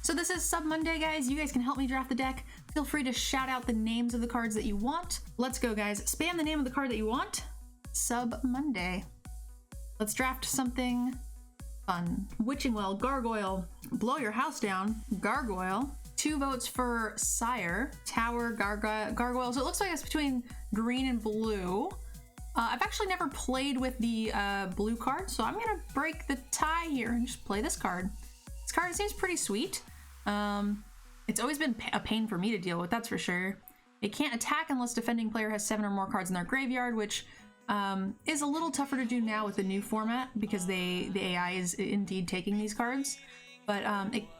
So this is Sub Monday, guys. You guys can help me draft the deck. Feel free to shout out the names of the cards that you want. Let's go, guys. Spam the name of the card that you want. Sub Monday. Let's draft something fun. Witching Well, Gargoyle, Blow Your House Down, Gargoyle. 2 votes for Sire, Tower, Gargoyle. So it looks like it's between green and blue. I've actually never played with the blue card, so I'm gonna break the tie here and just play this card. This card seems pretty sweet. It's always been a pain for me to deal with, that's for sure. It can't attack unless defending player has 7 or more cards in their graveyard, which is a little tougher to do now with the new format because the AI is indeed taking these cards. But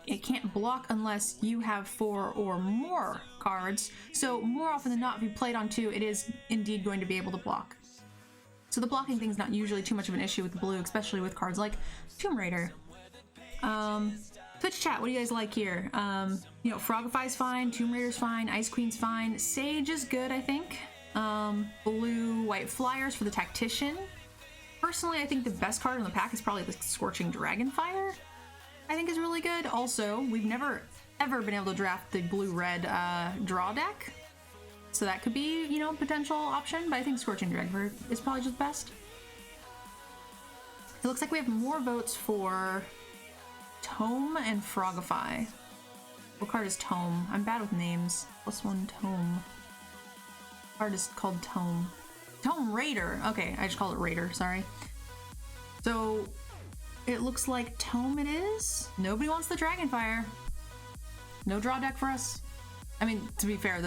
it can't block unless you have 4 or more cards. So more often than not, if you play it on 2, it is indeed going to be able to block. So the blocking thing's not usually too much of an issue with the blue, especially with cards like Tomb Raider. Twitch chat, what do you guys like here? You know, Frogify's fine, Tomb Raider's fine, Ice Queen's fine, Sage is good, I think. Blue, white flyers for the Tactician. Personally, I think the best card in the pack is probably the Scorching Dragonfire. I think is really good. Also, we've never ever been able to draft the blue-red draw deck. So that could be, you know, potential option, but I think Scorching Dragonfire is probably just best. It looks like we have more votes for Tome and Frogify. What card is Tome? I'm bad with names. +1 Tome. Card is called Tome. Tome Raider. Okay, I just called it Raider, sorry. So it looks like Tome it is. Nobody wants the Dragonfire. No draw deck for us. I mean, to be fair,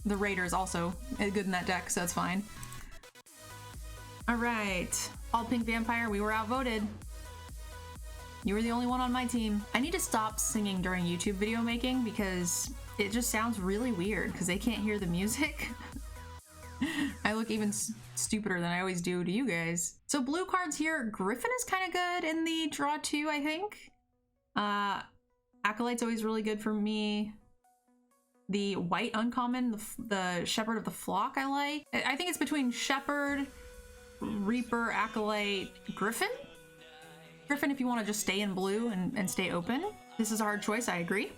the Raider is also good in that deck, so that's fine. All right, all pink vampire, we were outvoted. You were the only one on my team. I need to stop singing during YouTube video making because it just sounds really weird because they can't hear the music. I look even stupider than I always do to you guys. So blue cards here, Griffin is kind of good in the draw 2, I think. Acolyte's always really good for me. The white uncommon, the Shepherd of the Flock I like. I think it's between Shepherd, Reaper, Acolyte, Griffin? Griffin if you want to just stay in blue and stay open. This is a hard choice, I agree.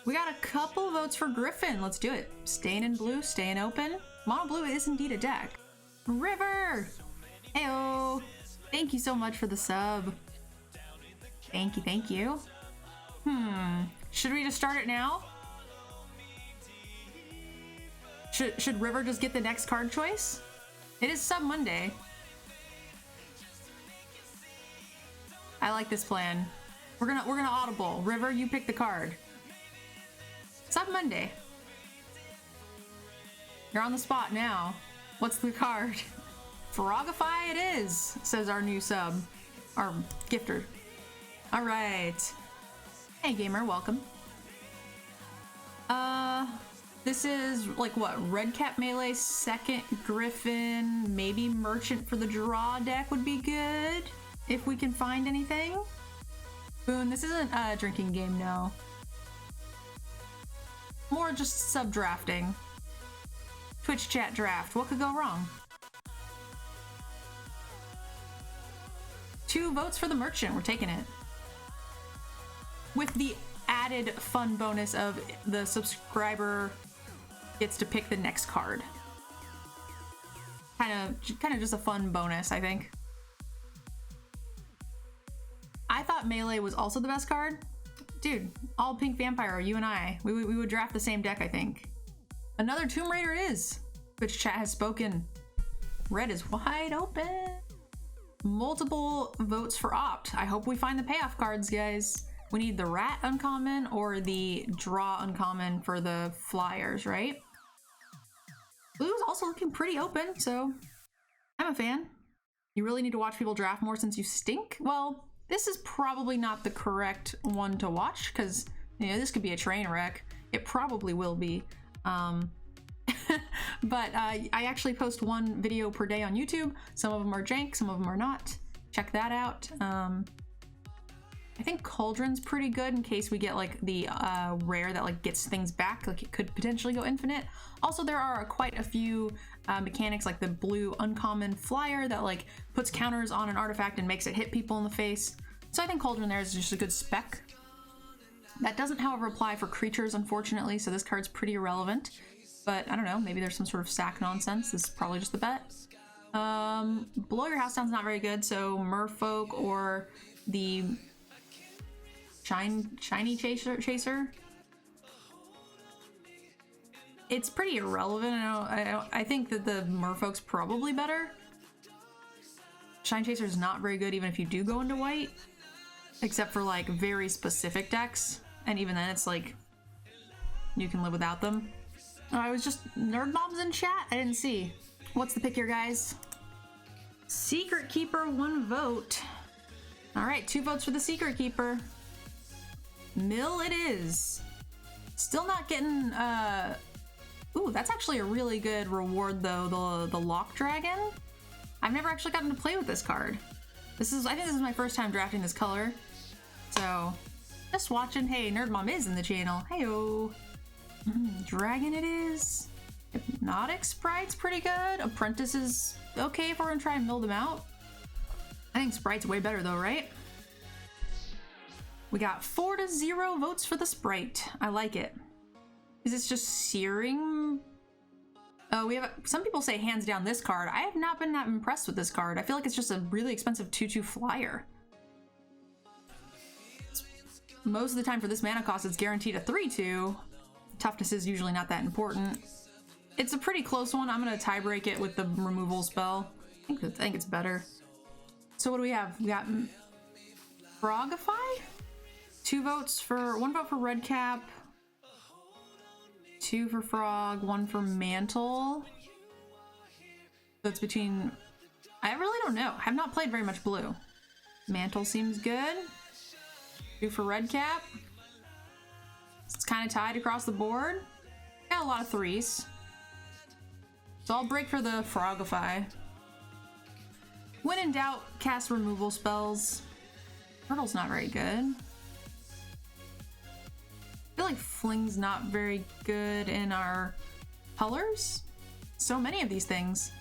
We got a couple votes for Griffin. Let's do it. Staying in blue, staying open. Mono blue is indeed a deck. River! Heyo! Thank you so much for the sub. Thank you, thank you. Should we just start it now? Should River just get the next card choice? It is Sub Monday. I like this plan. We're gonna audible. River, you pick the card. Sub Monday. You're on the spot now. What's the card? Frogify it is, says our new sub. Our gifter. All right. Hey gamer, welcome. This is like what? Red Cap Melee, second Griffin, maybe Merchant for the draw deck would be good. If we can find anything. Boone, this isn't a drinking game, no. More just sub drafting. Twitch chat draft, what could go wrong? 2 votes for the Merchant, we're taking it. With the added fun bonus of the subscriber gets to pick the next card. Kind of just a fun bonus, I think. I thought Melee was also the best card. Dude, all pink vampire, you and I, we would draft the same deck, I think. Another Tomb Raider it is. Twitch chat has spoken. Red is wide open. Multiple votes for Opt. I hope we find the payoff cards, guys. We need the Rat uncommon or the Draw uncommon for the flyers, right? Blue's also looking pretty open, so I'm a fan. You really need to watch people draft more since you stink? Well, this is probably not the correct one to watch because, you know, this could be a train wreck. It probably will be. But I actually post 1 video per day on YouTube. Some of them are jank, some of them are not. Check that out. I think Cauldron's pretty good in case we get like the rare that like gets things back, like it could potentially go infinite. Also, there are quite a few mechanics like the blue uncommon flyer that like puts counters on an artifact and makes it hit people in the face. So I think Cauldron there is just a good spec. That doesn't, however, apply for creatures, unfortunately, so this card's pretty irrelevant. But I don't know, maybe there's some sort of sack nonsense. This is probably just the bet. Blow your house down's not very good, so Merfolk or the Shiny Chaser. It's pretty irrelevant. I think that the Merfolk's probably better. Shine Chaser is not very good even if you do go into white, except for like very specific decks, and even then it's like you can live without them. I was just Nerd Mom's in chat. I didn't see. What's the pick here, guys? Secret Keeper, 1 vote. All right, 2 votes for the Secret Keeper. Mill it is. Still not getting. Ooh, that's actually a really good reward though. The Lock Dragon. I've never actually gotten to play with this card. I think this is my first time drafting this color. So, just watching. Hey, Nerd Mom is in the channel. Heyo. Dragon it is. Hypnotic Sprite's pretty good. Apprentice is okay if we're gonna try and mill them out. I think Sprite's way better though, right? We got 4-0 votes for the Sprite. I like it. Is this just searing? Oh, we have some people say hands down this card. I have not been that impressed with this card. I feel like it's just a really expensive 2/2 flyer. Most of the time for this mana cost, it's guaranteed a 3/2. Toughness is usually not that important. It's a pretty close one. I'm gonna tie break it with the removal spell. I think it's better. So what do we have? We got Frogify? 1 vote for Red Cap. 2 for Frog, 1 for Mantle. So it's between... I really don't know. I have not played very much blue. Mantle seems good. 2 for Red Cap. It's kind of tied across the board. Got a lot of 3s. So I'll break for the Frogify. When in doubt, cast removal spells. Turtle's not very good. I feel like Fling's not very good in our colors. So many of these things.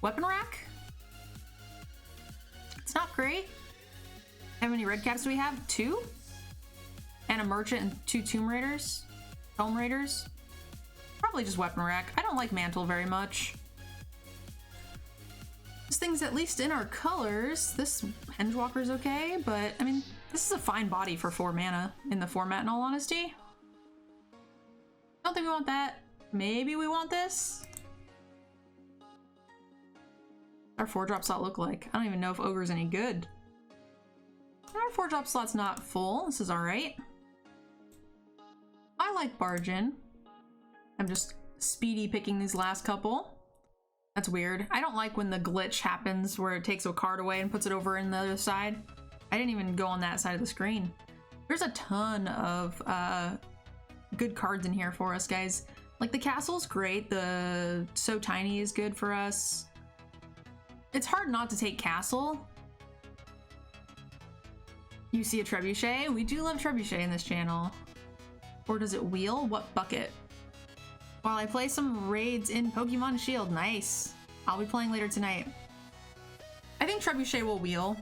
Weapon Rack? It's not great. How many red caps do we have? 2? And a Merchant and 2 Tomb Raiders? Tomb Raiders? Probably just Weapon Rack. I don't like Mantle very much. This thing's at least in our colors. This Hengewalker's okay, but I mean, this is a fine body for 4 mana in the format, in all honesty. Don't think we want that. Maybe we want this. Our 4-drop slot look like? I don't even know if Ogre's any good. Our 4-drop slot's not full. This is alright. I like Bargain. I'm just speedy picking these last couple. That's weird. I don't like when the glitch happens where it takes a card away and puts it over in the other side. I didn't even go on that side of the screen. There's a ton of good cards in here for us, guys. Like the castle's great. The So Tiny is good for us. It's hard not to take castle. You see a Trebuchet? We do love Trebuchet in this channel. Or does it wheel? What bucket? While I play some raids in Pokemon Shield. Nice. I'll be playing later tonight. I think Trebuchet will wheel.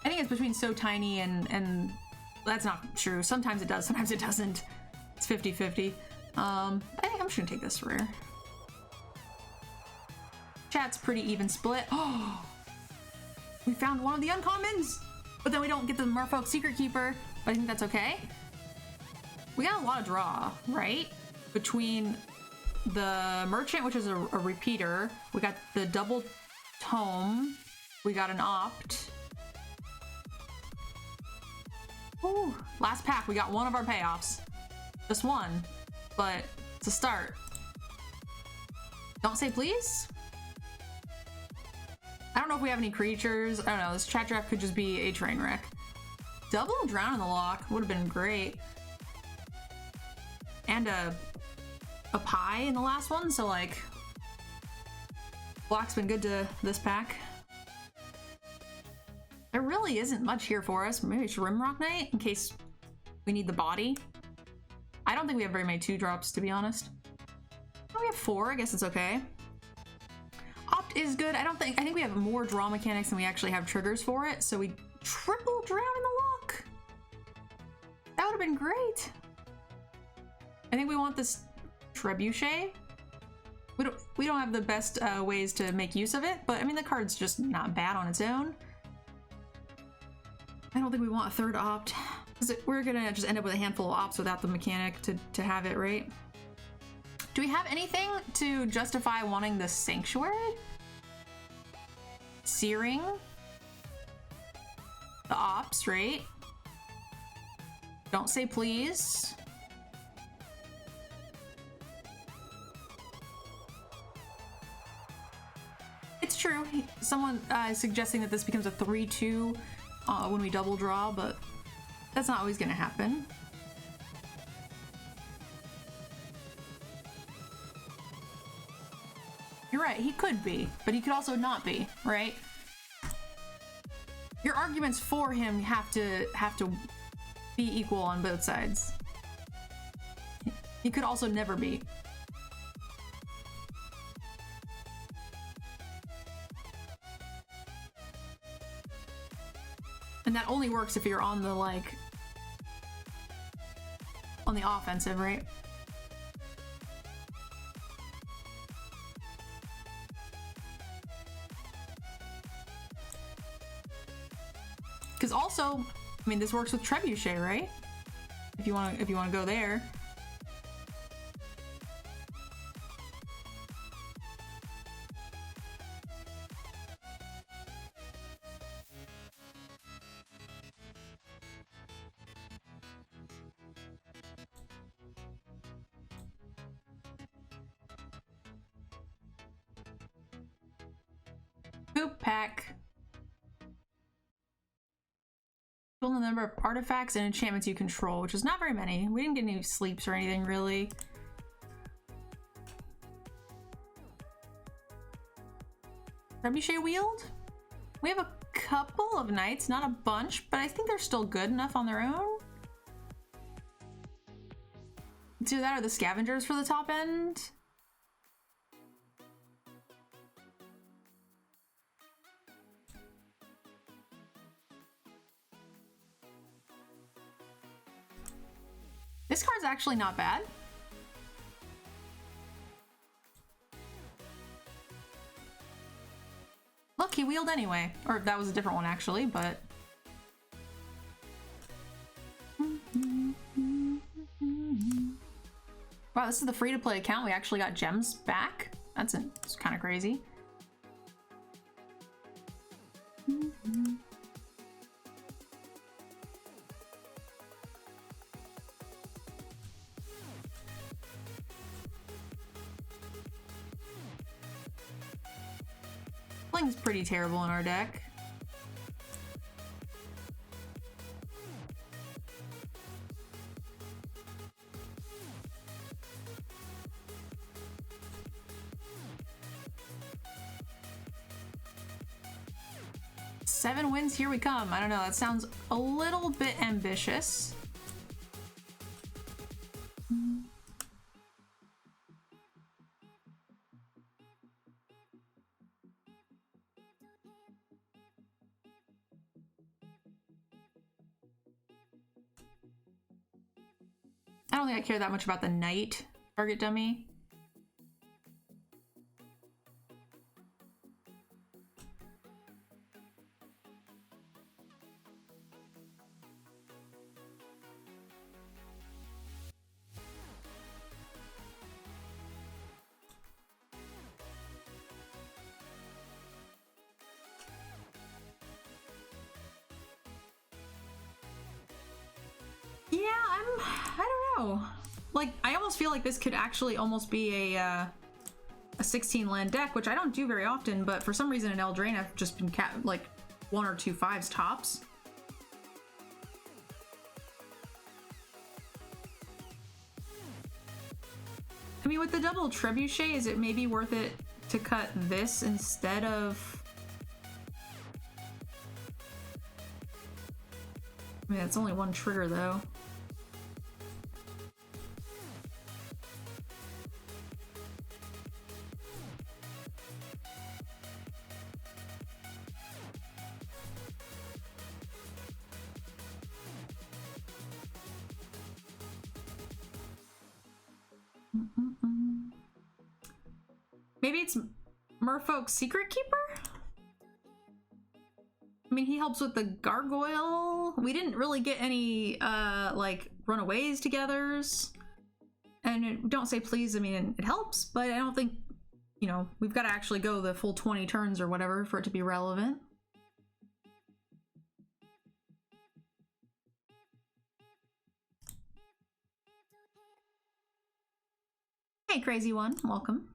I think it's between So Tiny and that's not true. Sometimes it does, sometimes it doesn't. It's 50-50. I think I'm just gonna take this rare. Chat's pretty even split. Oh, we found one of the uncommons, but then we don't get the Merfolk Secret Keeper, but I think that's okay. We got a lot of draw, right? Between the Merchant, which is a repeater. We got the double Tome. We got an Opt. Ooh, last pack, we got one of our payoffs. Just one, but it's a start. Don't say please. I don't know if we have any creatures. I don't know, this chat draft could just be a train wreck. Double Drown in the lock would have been great. And a pie in the last one, so like, block's been good to this pack. There really isn't much here for us. Maybe Rimrock Knight in case we need the body. I don't think we have very many 2-drops, to be honest. Oh, we have 4. I guess it's okay. Opt is good. I think we have more draw mechanics than we actually have triggers for it. So we triple Drown in the lock. That would have have been great. I think we want this Trebuchet. We don't have the best ways to make use of it, but I mean the card's just not bad on its own. I don't think we want a third opt, because we're gonna just end up with a handful of opts without the mechanic to have it, right? Do we have anything to justify wanting the Sanctuary? Searing? The ops, right? Don't say please. It's true. Someone is suggesting that this becomes a 3-2 when we double draw, but that's not always gonna happen. You're right, he could be, but he could also not be, right? Your arguments for him have to be equal on both sides. He could also never be. And that only works if you're on the, like, on the offensive, right? Because also, I mean, this works with Trebuchet, right? If you want to go there. Poop pack. Fill the number of artifacts and enchantments you control, which is not very many. We didn't get any sleeps or anything, really. Trebuchet wield? We have a couple of knights, not a bunch, but I think they're still good enough on their own. It's either that or the scavengers for the top end. This card's actually not bad. Look, he wheeled anyway. Or that was a different one actually, but... Wow, this is the free-to-play account. We actually got gems back. That's kind of crazy. Bling's pretty terrible in our deck. Seven wins, here we come. I don't know, that sounds a little bit ambitious. I don't think I care that much about the knight target dummy. I don't know. Like, I almost feel like this could actually almost be a 16 land deck, which I don't do very often, but for some reason in Eldraine I've just been like 1 or 2 5s tops. I mean, with the double Trebuchet, is it maybe worth it to cut this instead of... I mean, it's only 1 trigger though. Maybe it's Merfolk's Secret Keeper? I mean, he helps with the gargoyle. We didn't really get any, like, runaways togethers. And don't say please, I mean, it helps, but I don't think, you know, we've got to actually go the full 20 turns or whatever for it to be relevant. Hey, crazy one, welcome.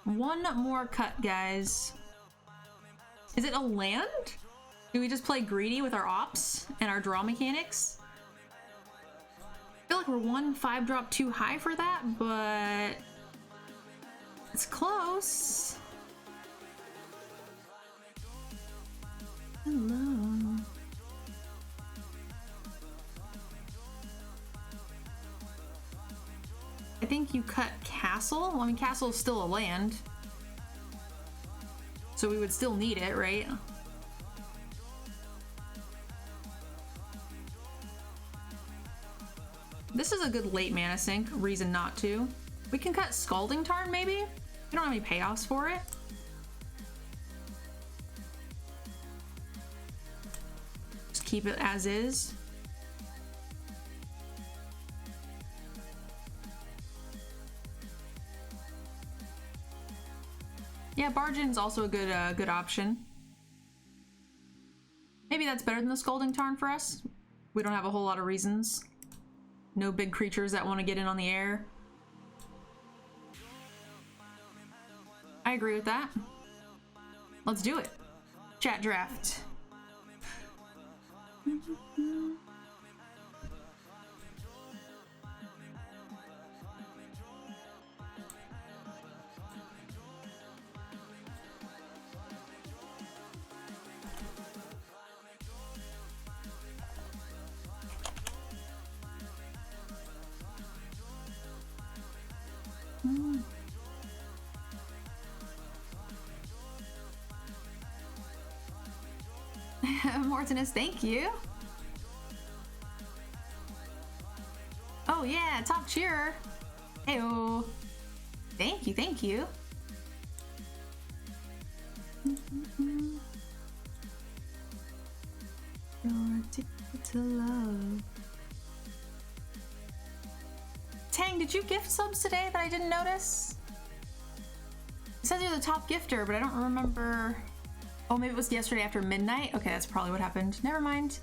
One more cut, guys. Is it a land? Do we just play greedy with our ops and our draw mechanics? I feel like we're 1 5-drop too high for that, but it's close. Hello. I think you cut castle. Well, I mean, castle is still a land, so we would still need it, right? This is a good late mana sink. Reason not to. We can cut Scalding Tarn, maybe? We don't have any payoffs for it. Just keep it as is. Yeah, Bargain's also a good option. Maybe that's better than the Scalding Tarn for us. We don't have a whole lot of reasons. No big creatures that want to get in on the air. I agree with that. Let's do it. Chat draft. Mortinus, thank you. Oh yeah, top cheer. Heyo. Thank you, thank you. You're addicted to love. Tang, did you gift subs today that I didn't notice? It says you're the top gifter, but I don't remember. Oh, maybe it was yesterday after midnight? Okay, that's probably what happened. Never mind.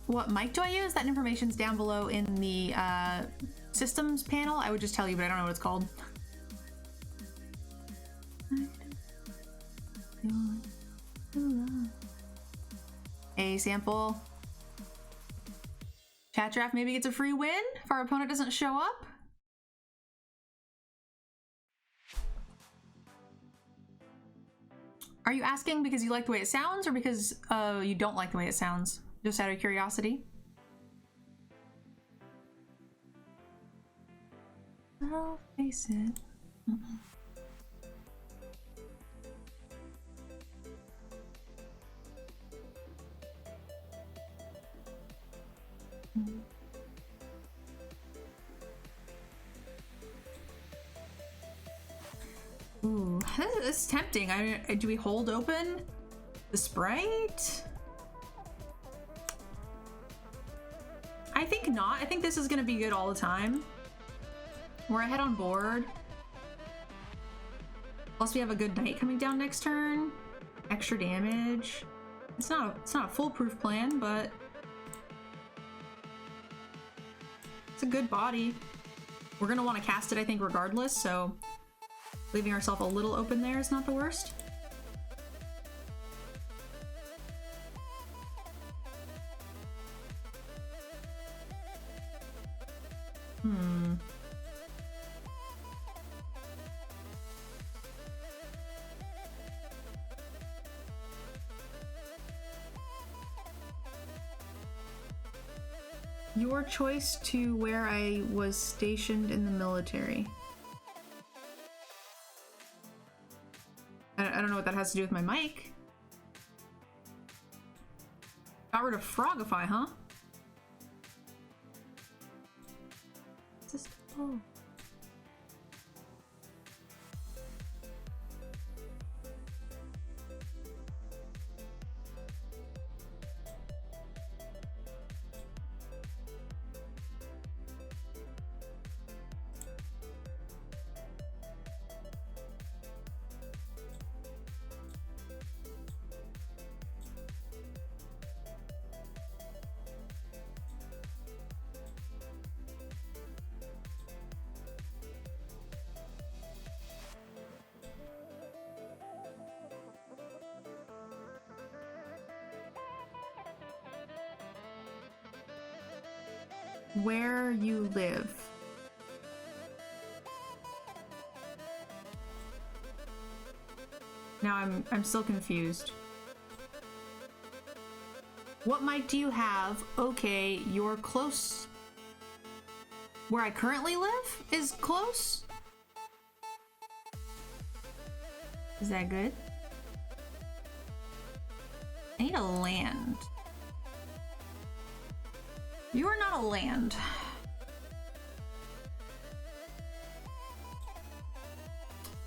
What mic do I use? That information's down below in the systems panel. I would just tell you, but I don't know what it's called. A sample. Chat draft maybe gets a free win if our opponent doesn't show up. Are you asking because you like the way it sounds or because you don't like the way it sounds? Just out of curiosity. I'll face it. Ooh, this is tempting. Do we hold open the Sprite? I think not. I think this is gonna be good all the time. We're ahead on board. Plus we have a good knight coming down next turn. Extra damage. It's not a foolproof plan, but it's a good body. We're gonna want to cast it, I think, regardless, so leaving ourselves a little open there is not the worst. Your choice to where I was stationed in the military. I don't know what that has to do with my mic. Got rid of Frogify, huh? Just, oh. Where you live. Now I'm still confused. What mic do you have? Okay, you're close. Where I currently live is close? Is that good? I need a land. You are not a land.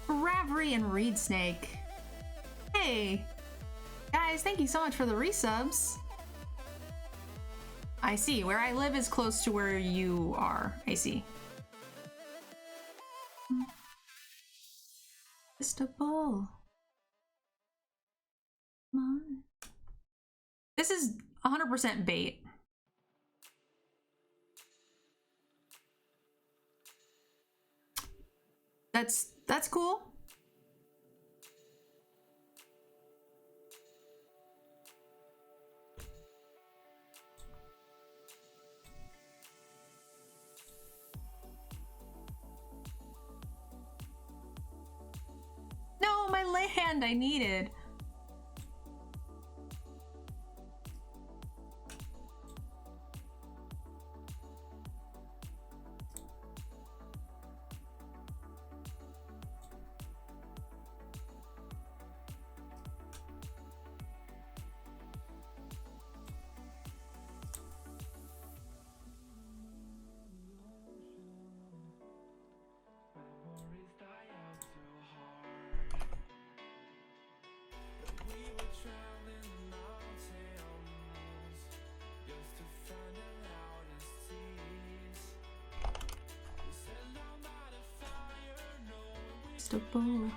Ravery and Reed Snake. Hey! Guys, thank you so much for the resubs. I see. Where I live is close to where you are. I see. Just a ball. Come on. This is 100% bait. That's cool. No, my land I needed. A ball.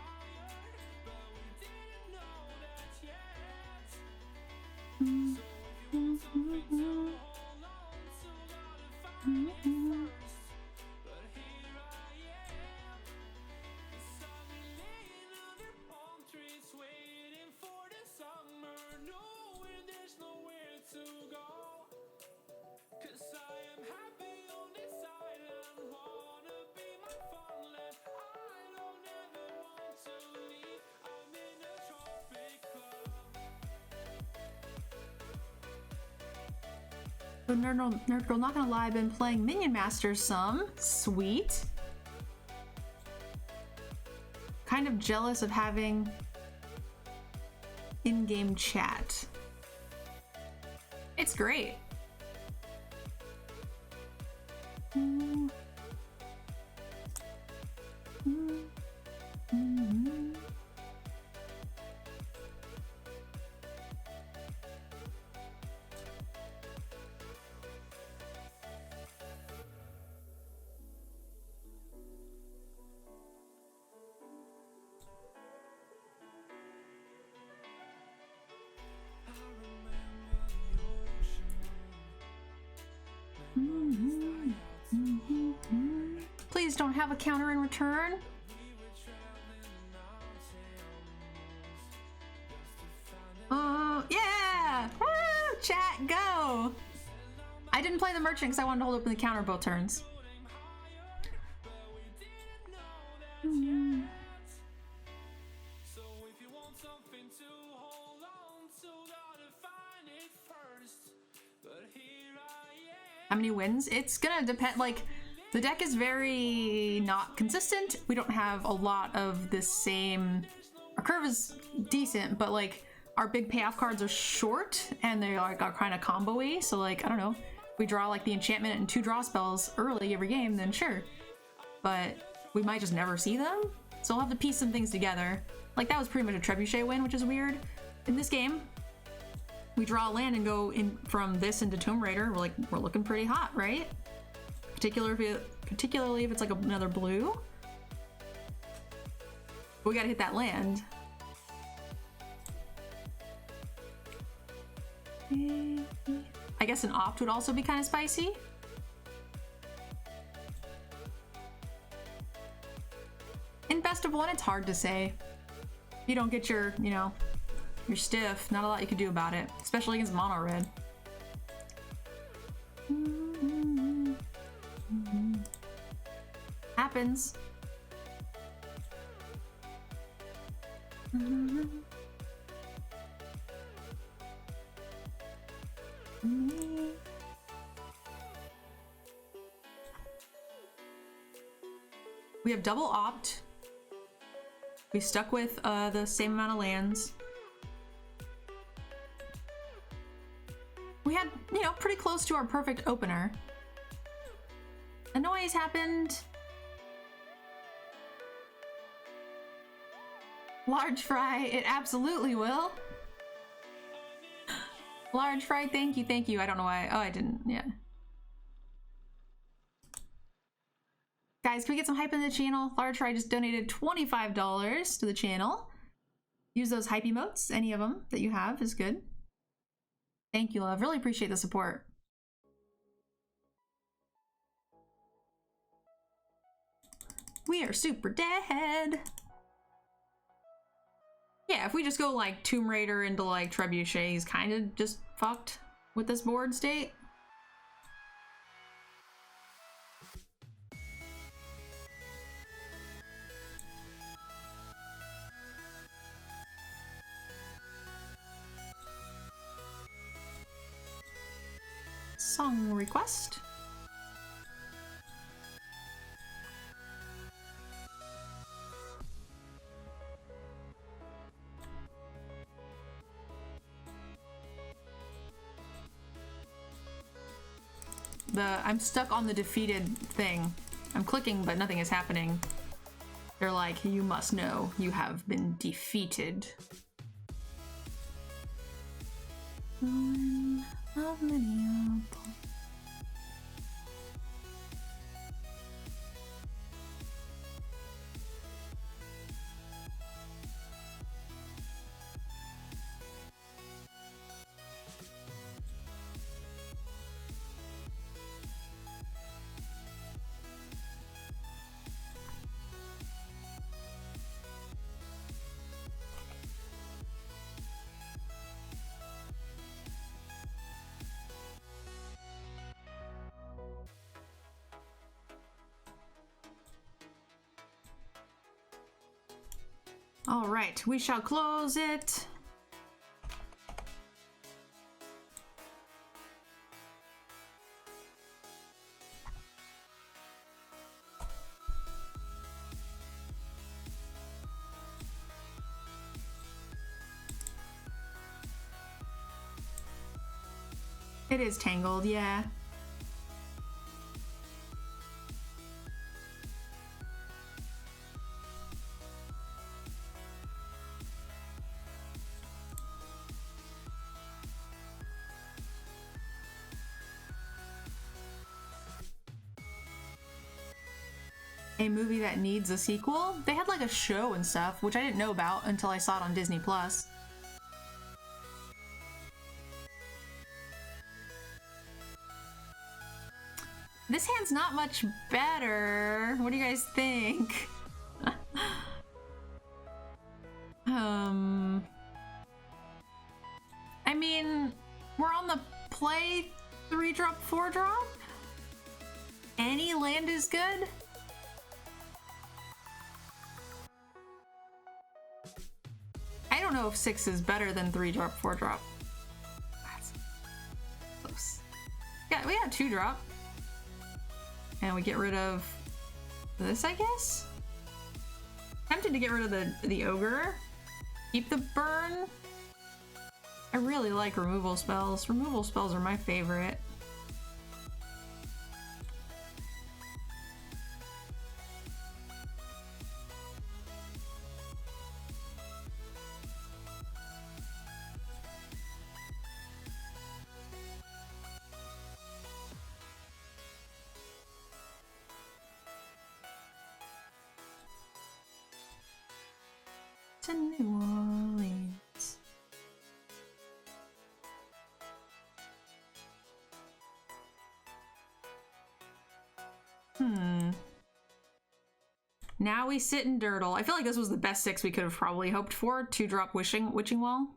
So Nerdgirl, not gonna lie, I've been playing Minion Masters some. Sweet. Kind of jealous of having in-game chat. It's great. Please don't have a counter in return. Oh, yeah! Woo! Chat, go! I didn't play the merchant because I wanted to hold open the counter both turns. How many wins? It's gonna depend, like, the deck is very not consistent. We don't have a lot of the same, our curve is decent, but like our big payoff cards are short and they like are kind of combo-y. So like, I don't know, if we draw like the enchantment and 2 draw spells early every game, then sure. But we might just never see them. So we'll have to piece some things together. Like that was pretty much a trebuchet win, which is weird. In this game, we draw a land and go in from this into Tomb Raider. We're looking pretty hot, right? Particularly if it's like another blue. But we gotta hit that land. I guess an opt would also be kind of spicy. In best of one, it's hard to say. If you don't get your, you know, your stiff, not a lot you can do about it, especially against mono red. Happens. We have double opt. We stuck with the same amount of lands. We had, you know, pretty close to our perfect opener. A noise happened. Large fry, it absolutely will. Large fry, thank you, thank you. I don't know why. Oh, I didn't, yeah. Guys, can we get some hype in the channel? Large fry just donated $25 to the channel. Use those hype emotes, any of them that you have is good. Thank you, love. Really appreciate the support. We are super dead. Yeah, if we just go like Tomb Raider into like Trebuchet, he's kind of just fucked with this board state. Song request. I'm stuck on the defeated thing. I'm clicking, but nothing is happening. They're like, you must know you have been defeated. All right, we shall close it. It is tangled, yeah. A movie that needs a sequel? They had like a show and stuff, which I didn't know about until I saw it on Disney Plus. This hand's not much better. What do you guys think? I mean, we're on the play 3-drop, 4-drop. Any land is good. I don't know if 6 is better than 3-drop, 4-drop. That's close. Yeah, we got 2-drop. And we get rid of this, I guess? Tempted to get rid of the ogre. Keep the burn. I really like removal spells. Removal spells are my favorite. To New Orleans. Now we sit in Dirtle. I feel like this was the best 6 we could have probably hoped for. 2-drop Witching Well.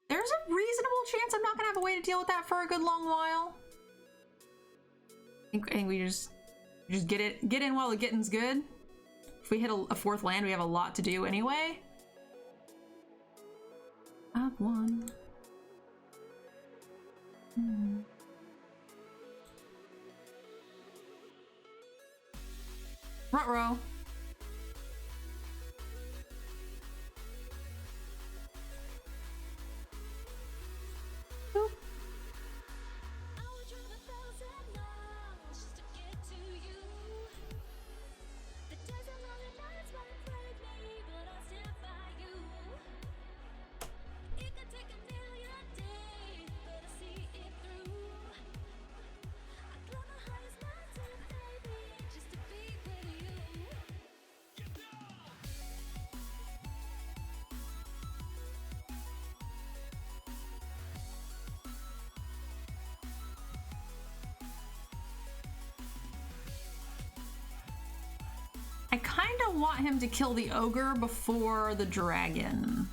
There's a reasonable chance I'm not gonna have a way to deal with that for a good long while. I think we just get in while the getting's good. If we hit a 4th land, we have a lot to do anyway. Up 1. Ruh-roh. Boop. I kind of want him to kill the ogre before the dragon.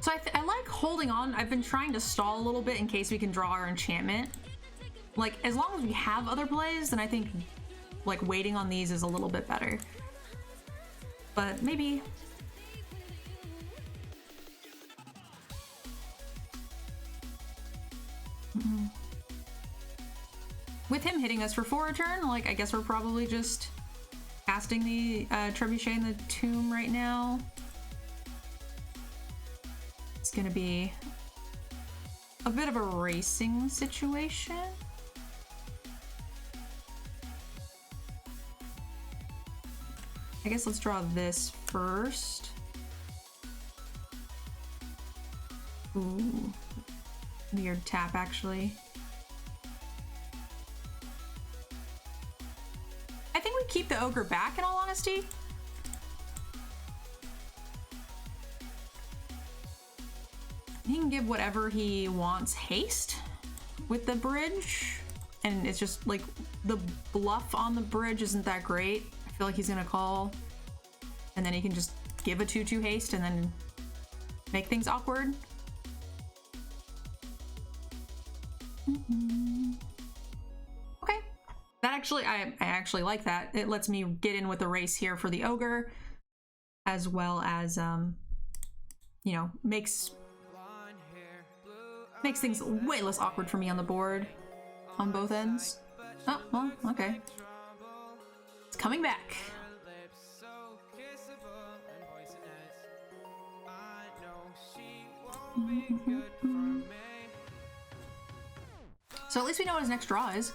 So I like holding on. I've been trying to stall a little bit in case we can draw our enchantment. Like, as long as we have other plays, then I think, like, waiting on these is a little bit better. But maybe... With him hitting us for 4 a turn, like, I guess we're probably just casting the Trebuchet in the Tomb right now. It's gonna be a bit of a racing situation. I guess let's draw this first. Ooh, weird tap actually. I think we keep the ogre back in all honesty. He can give whatever he wants haste with the bridge, and it's just like the bluff on the bridge isn't that great. I feel like he's gonna call, and then he can just give a 2/2 haste and then make things awkward. Okay, that actually, I actually like that. It lets me get in with the race here for the ogre, as well as you know, makes things way less awkward for me on the board on both ends. Oh, well, okay. It's coming back. So at least we know what his next draw is.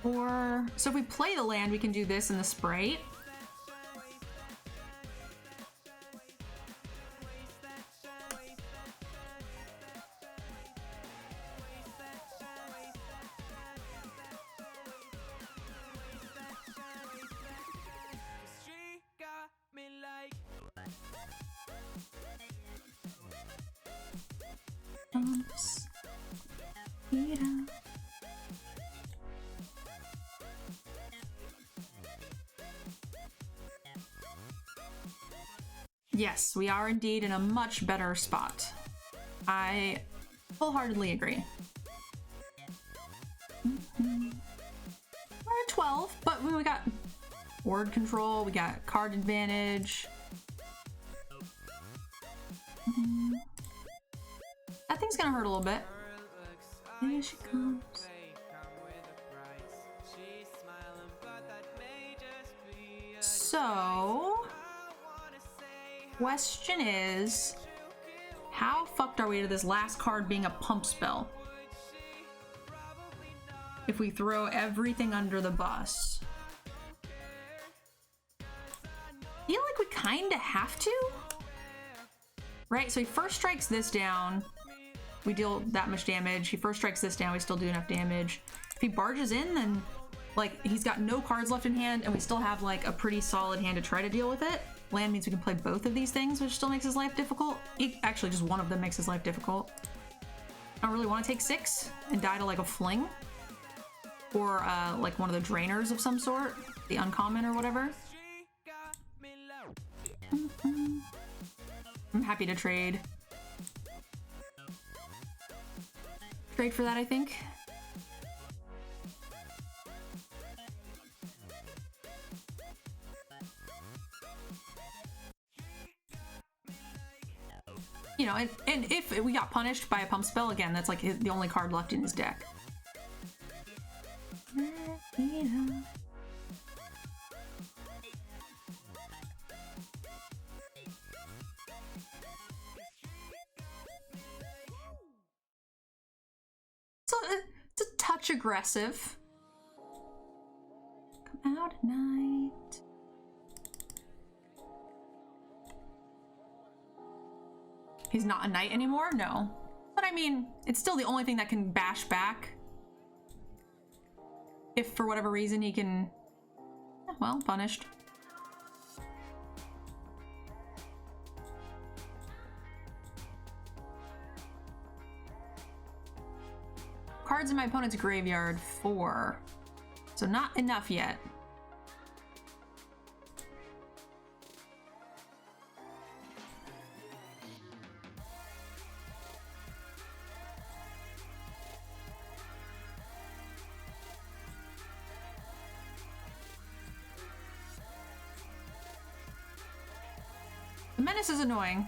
Or, so if we play the land, we can do this in the Sprite. Yes, we are indeed in a much better spot. I wholeheartedly agree. We're at 12, but we got board control, we got card advantage. That thing's gonna hurt a little bit. Here she comes. So, question is, how fucked are we to this last card being a pump spell? If we throw everything under the bus. I feel like we kinda have to. Right, so he first strikes this down. We deal that much damage. He first strikes this down, we still do enough damage. If he barges in, then like he's got no cards left in hand and we still have like a pretty solid hand to try to deal with it. Land means we can play both of these things, which still makes his life difficult. Actually, just one of them makes his life difficult. I don't really want to take 6 and die to like a fling. Or like one of the drainers of some sort. The uncommon or whatever. I'm happy to trade. Trade for that, I think. You know, and if we got punished by a pump spell, again, that's like the only card left in his deck. So it's a touch aggressive. Come out at night. He's not a knight anymore? No. But I mean, it's still the only thing that can bash back. If for whatever reason he can, well, punished. Cards in my opponent's graveyard, 4. So not enough yet. The menace is annoying.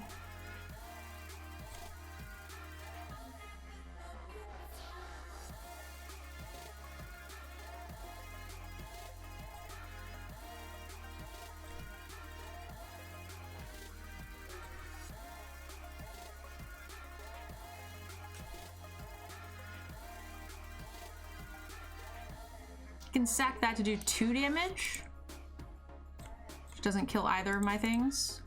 You can sack that to do 2 damage, which doesn't kill either of my things.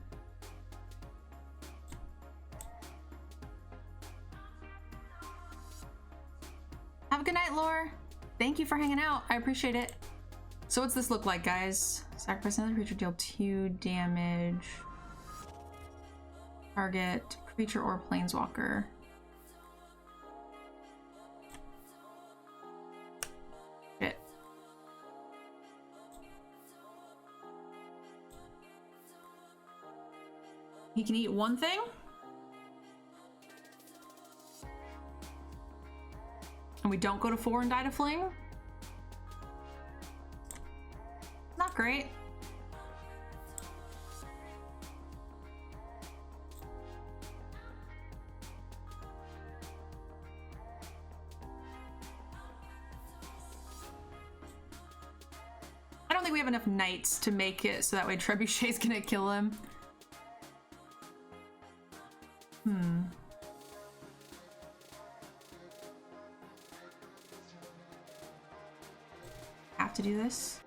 Have a good night, Lore. Thank you for hanging out. I appreciate it. So what's this look like, guys? Sacrifice another creature, deal 2 damage. Target creature or planeswalker. Shit. He can eat 1 thing? And we don't go to 4 and die to fling? Not great. think we have enough knights to make it so that way Trebuchet's gonna kill him. Have to do this.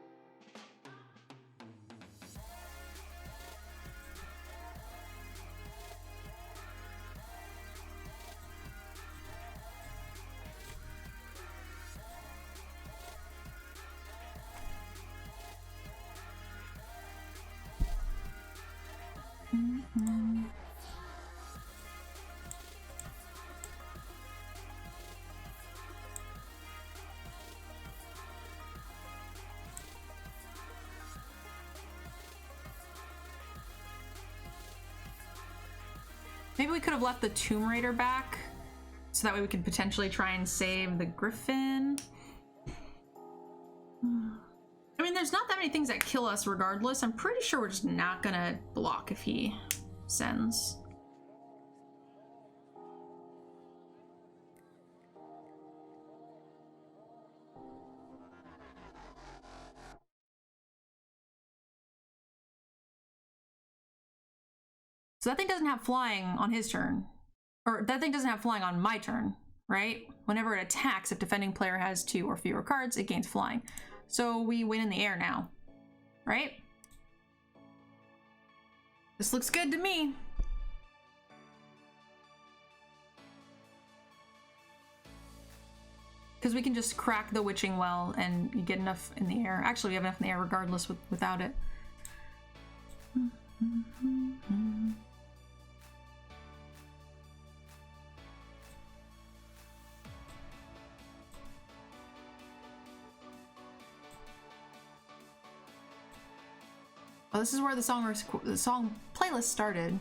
Maybe we could have left the Tomb Raider back, so that way we could potentially try and save the Griffin. I mean, there's not that many things that kill us regardless. I'm pretty sure we're just not gonna block if he sends. So that thing doesn't have flying on his turn. Or that thing doesn't have flying on my turn, right? Whenever it attacks, if defending player has 2 or fewer cards, it gains flying. So we win in the air now, right? This looks good to me. Because we can just crack the Witching Well and you get enough in the air. Actually, we have enough in the air regardless without it. Oh, this is where the song playlist started.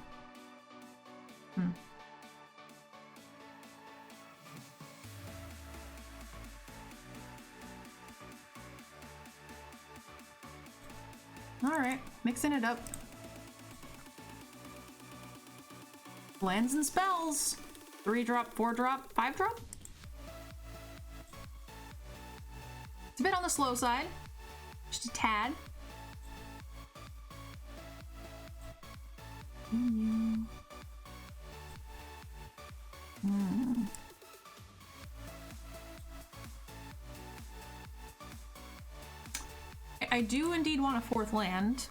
All right, mixing it up. Lands and spells. 3-drop, 4-drop, 5-drop. It's a bit on the slow side, just a tad. I do indeed want a 4th land.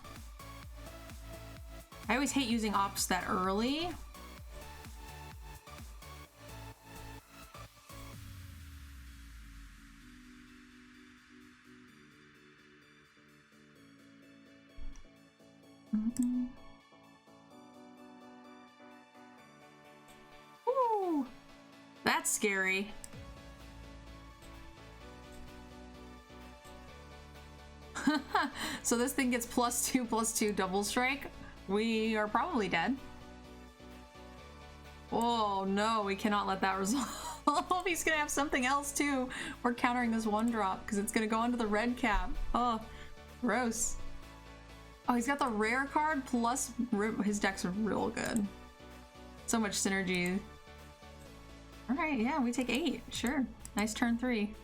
I always hate using ops that early. Ooh, that's scary. So this thing gets +2/+2 double strike. We are probably dead. Oh no, we cannot let that resolve. He's gonna have something else too. We're countering this 1-drop because it's gonna go onto the red cap. Oh, gross. Oh, he's got the rare card plus his decks are real good. So much synergy. All right, yeah, we take 8. Sure. Nice turn 3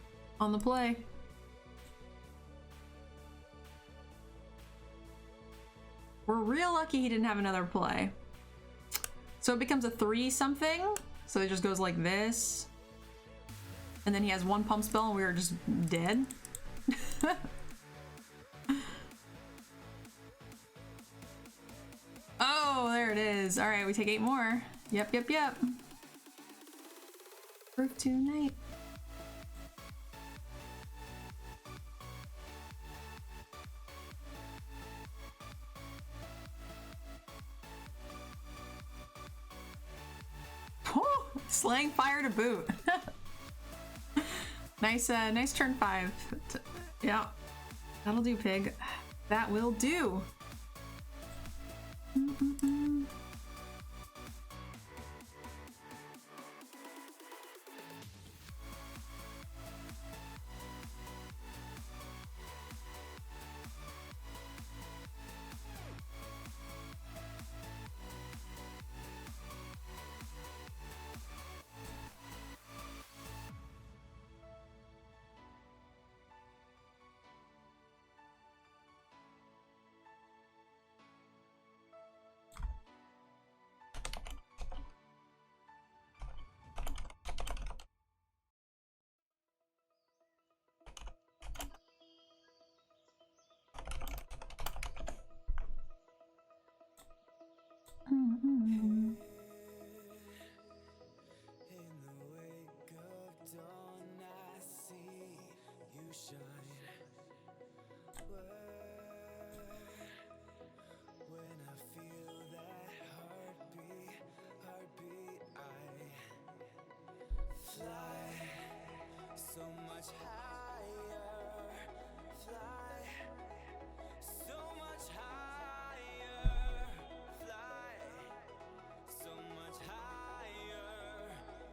on the play. We're real lucky he didn't have another play. So it becomes a 3-something. So it just goes like this. And then he has 1 pump spell and we are just dead. Oh, there it is. All right, we take 8 more. Yep. Proof tonight. Oh, slaying fire to boot. Nice turn 5. Yeah, that'll do, pig. That will do.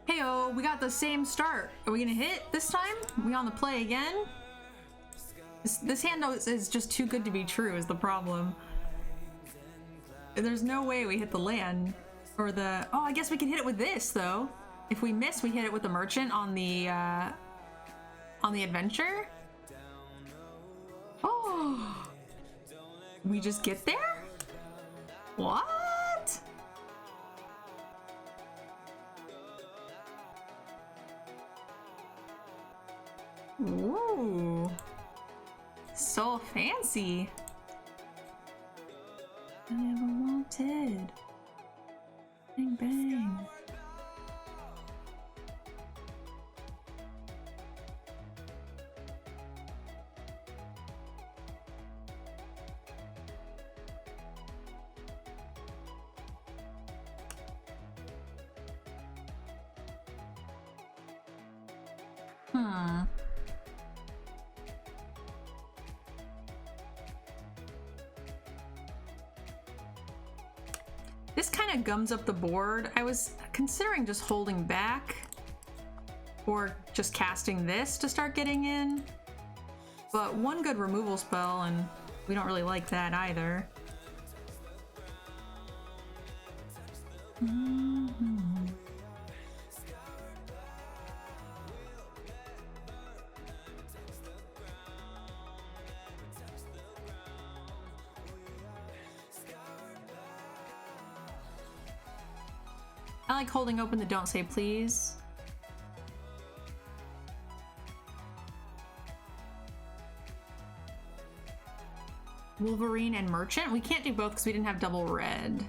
Heyo, we got the same start. Are we gonna hit this time? Are we on the play again? This hand is just too good to be true is the problem. There's no way we hit the land or the... Oh, I guess we can hit it with this though. If we miss, we hit it with the merchant on the adventure. Oh, we just get there? What? Ooh, so fancy. I never wanted. Bang bang. This kind of gums up the board. I was considering just holding back or just casting this to start getting in, but one good removal spell and we don't really like that either. I like holding open the don't say please. Wolverine and Merchant? We can't do both because we didn't have double red.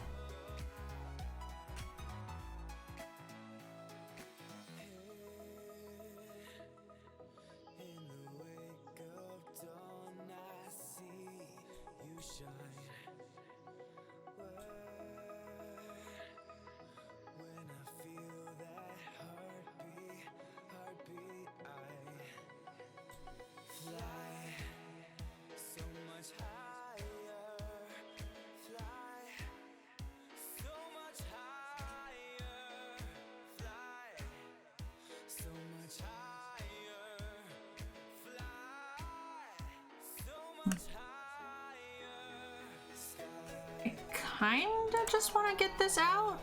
Kinda just want to get this out,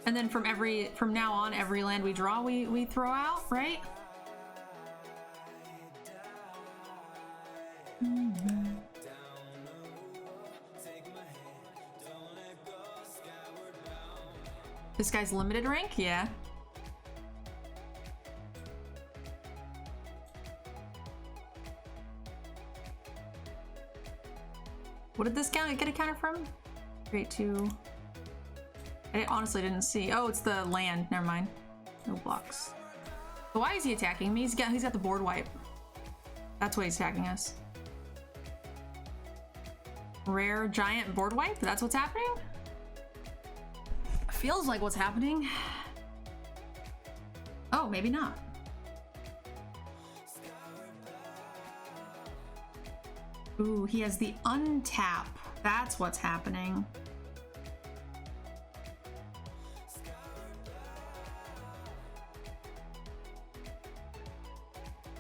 and then from now on, every land we draw, we throw out, right? This guy's limited rank, yeah. What did this get a counter from? Great, 2. I honestly didn't see. Oh, it's the land. Never mind. No blocks. So why is he attacking me? He's got the board wipe. That's why he's attacking us. Rare giant board wipe? That's what's happening? Feels like what's happening. Oh, maybe not. Ooh, he has the untap. That's what's happening.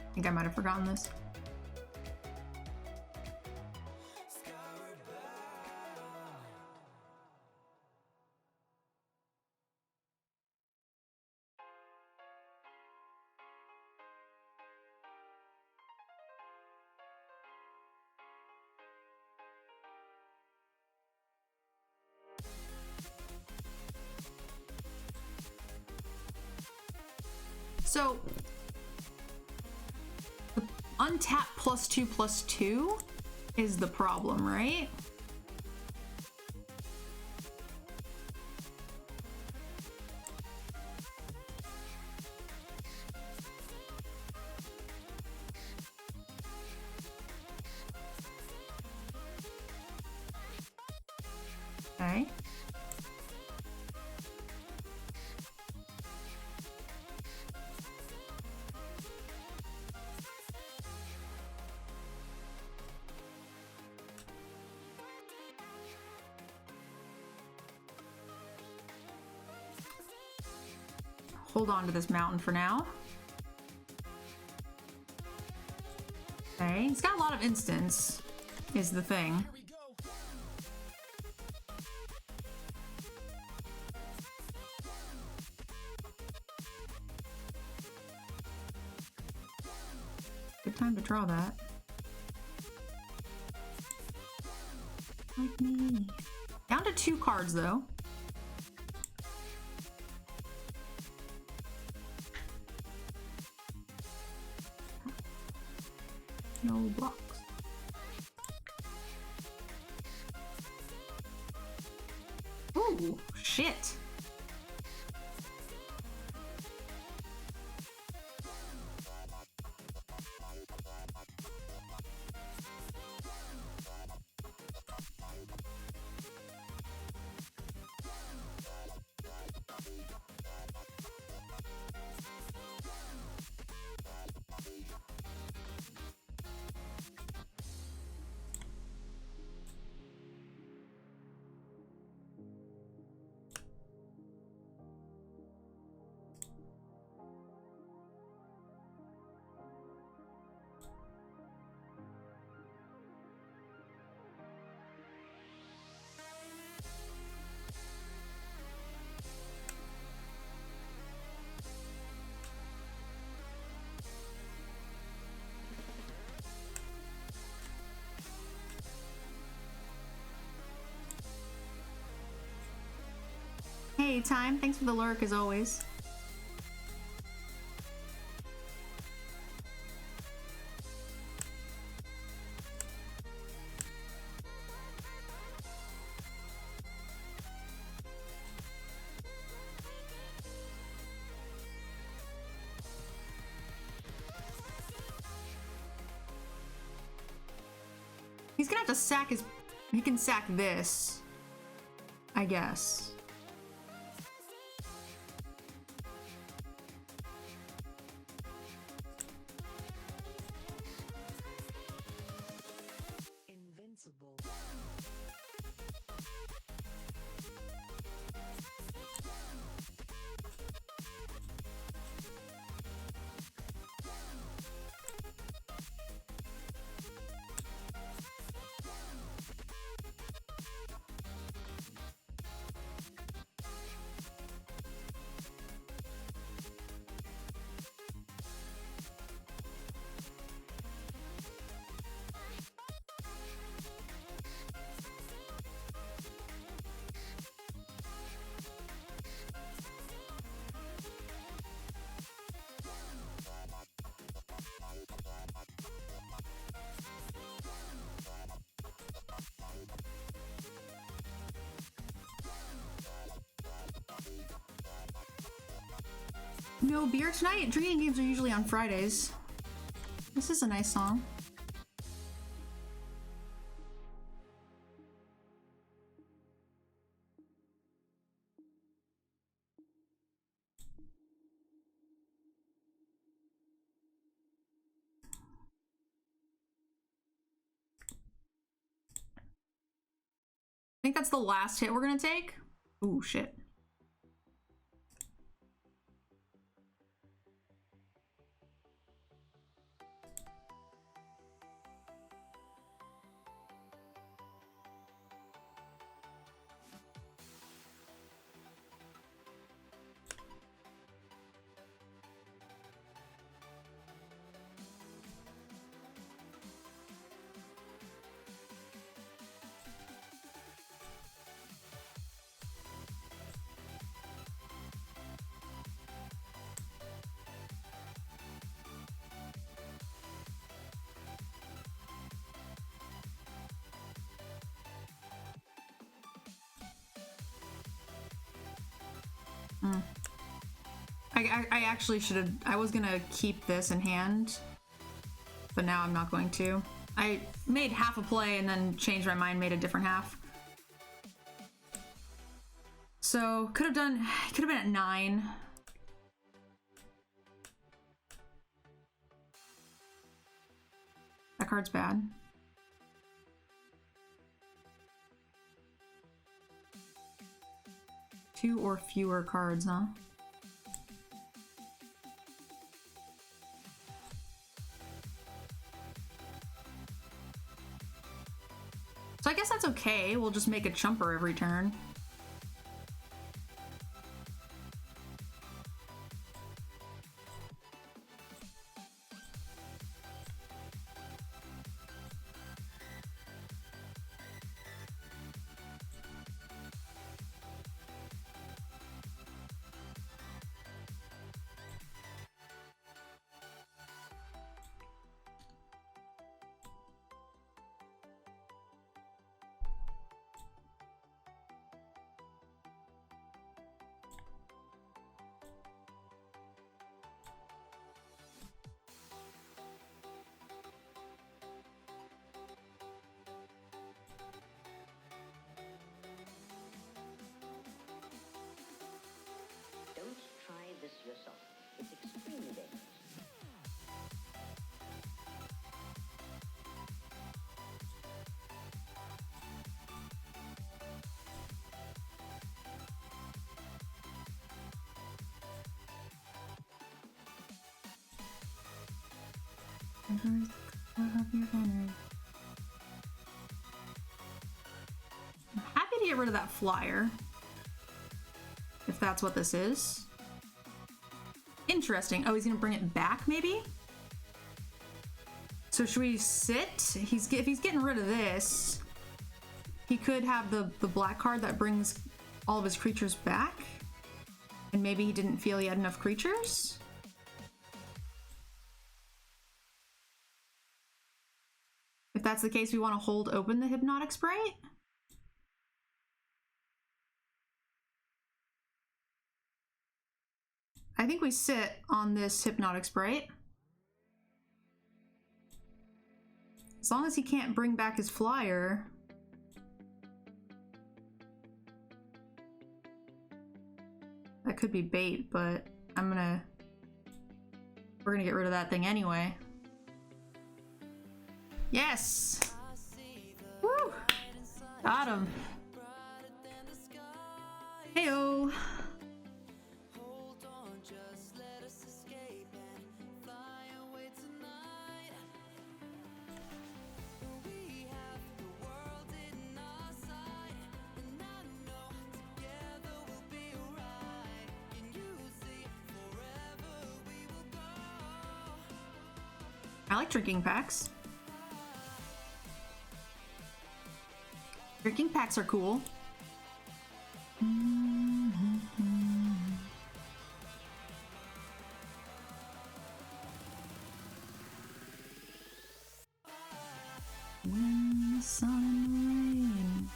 I think I might have forgotten this. So, the untap +2/+2 is the problem, right? Okay. hold on to this mountain for now. Okay, he's got a lot of instants, is the thing. Good time to draw that. Like me. Down to 2 cards though. No blocks. Ooh, shit. Hey, Time. Thanks for the lurk, as always. He's gonna have to sack his... He can sack this, I guess. No beer tonight? Drinking games are usually on Fridays. This is a nice song. I think that's the last hit we're gonna take. Ooh, shit. I actually should have... I was gonna keep this in hand, but now I'm not going to. I made half a play and then changed my mind, made a different half. So, could have been at 9. That card's bad. Two or fewer cards, huh? okay. We'll just make a chumper every turn. Yourself. It's extremely dangerous. I'm happy to get rid of that flyer, if that's what this is. Interesting. Oh, he's gonna bring it back, maybe? So should we sit? If he's getting rid of this, he could have the black card that brings all of his creatures back. And maybe he didn't feel he had enough creatures? If that's the case, we want to hold open the Hypnotic Sprite? I think we sit on this Hypnotic Sprite. As long as he can't bring back his flyer. That could be bait, but we're gonna get rid of that thing anyway. Yes! Woo! Got him. Heyo! I like drinking packs. Drinking packs are cool. When the sun and the rain.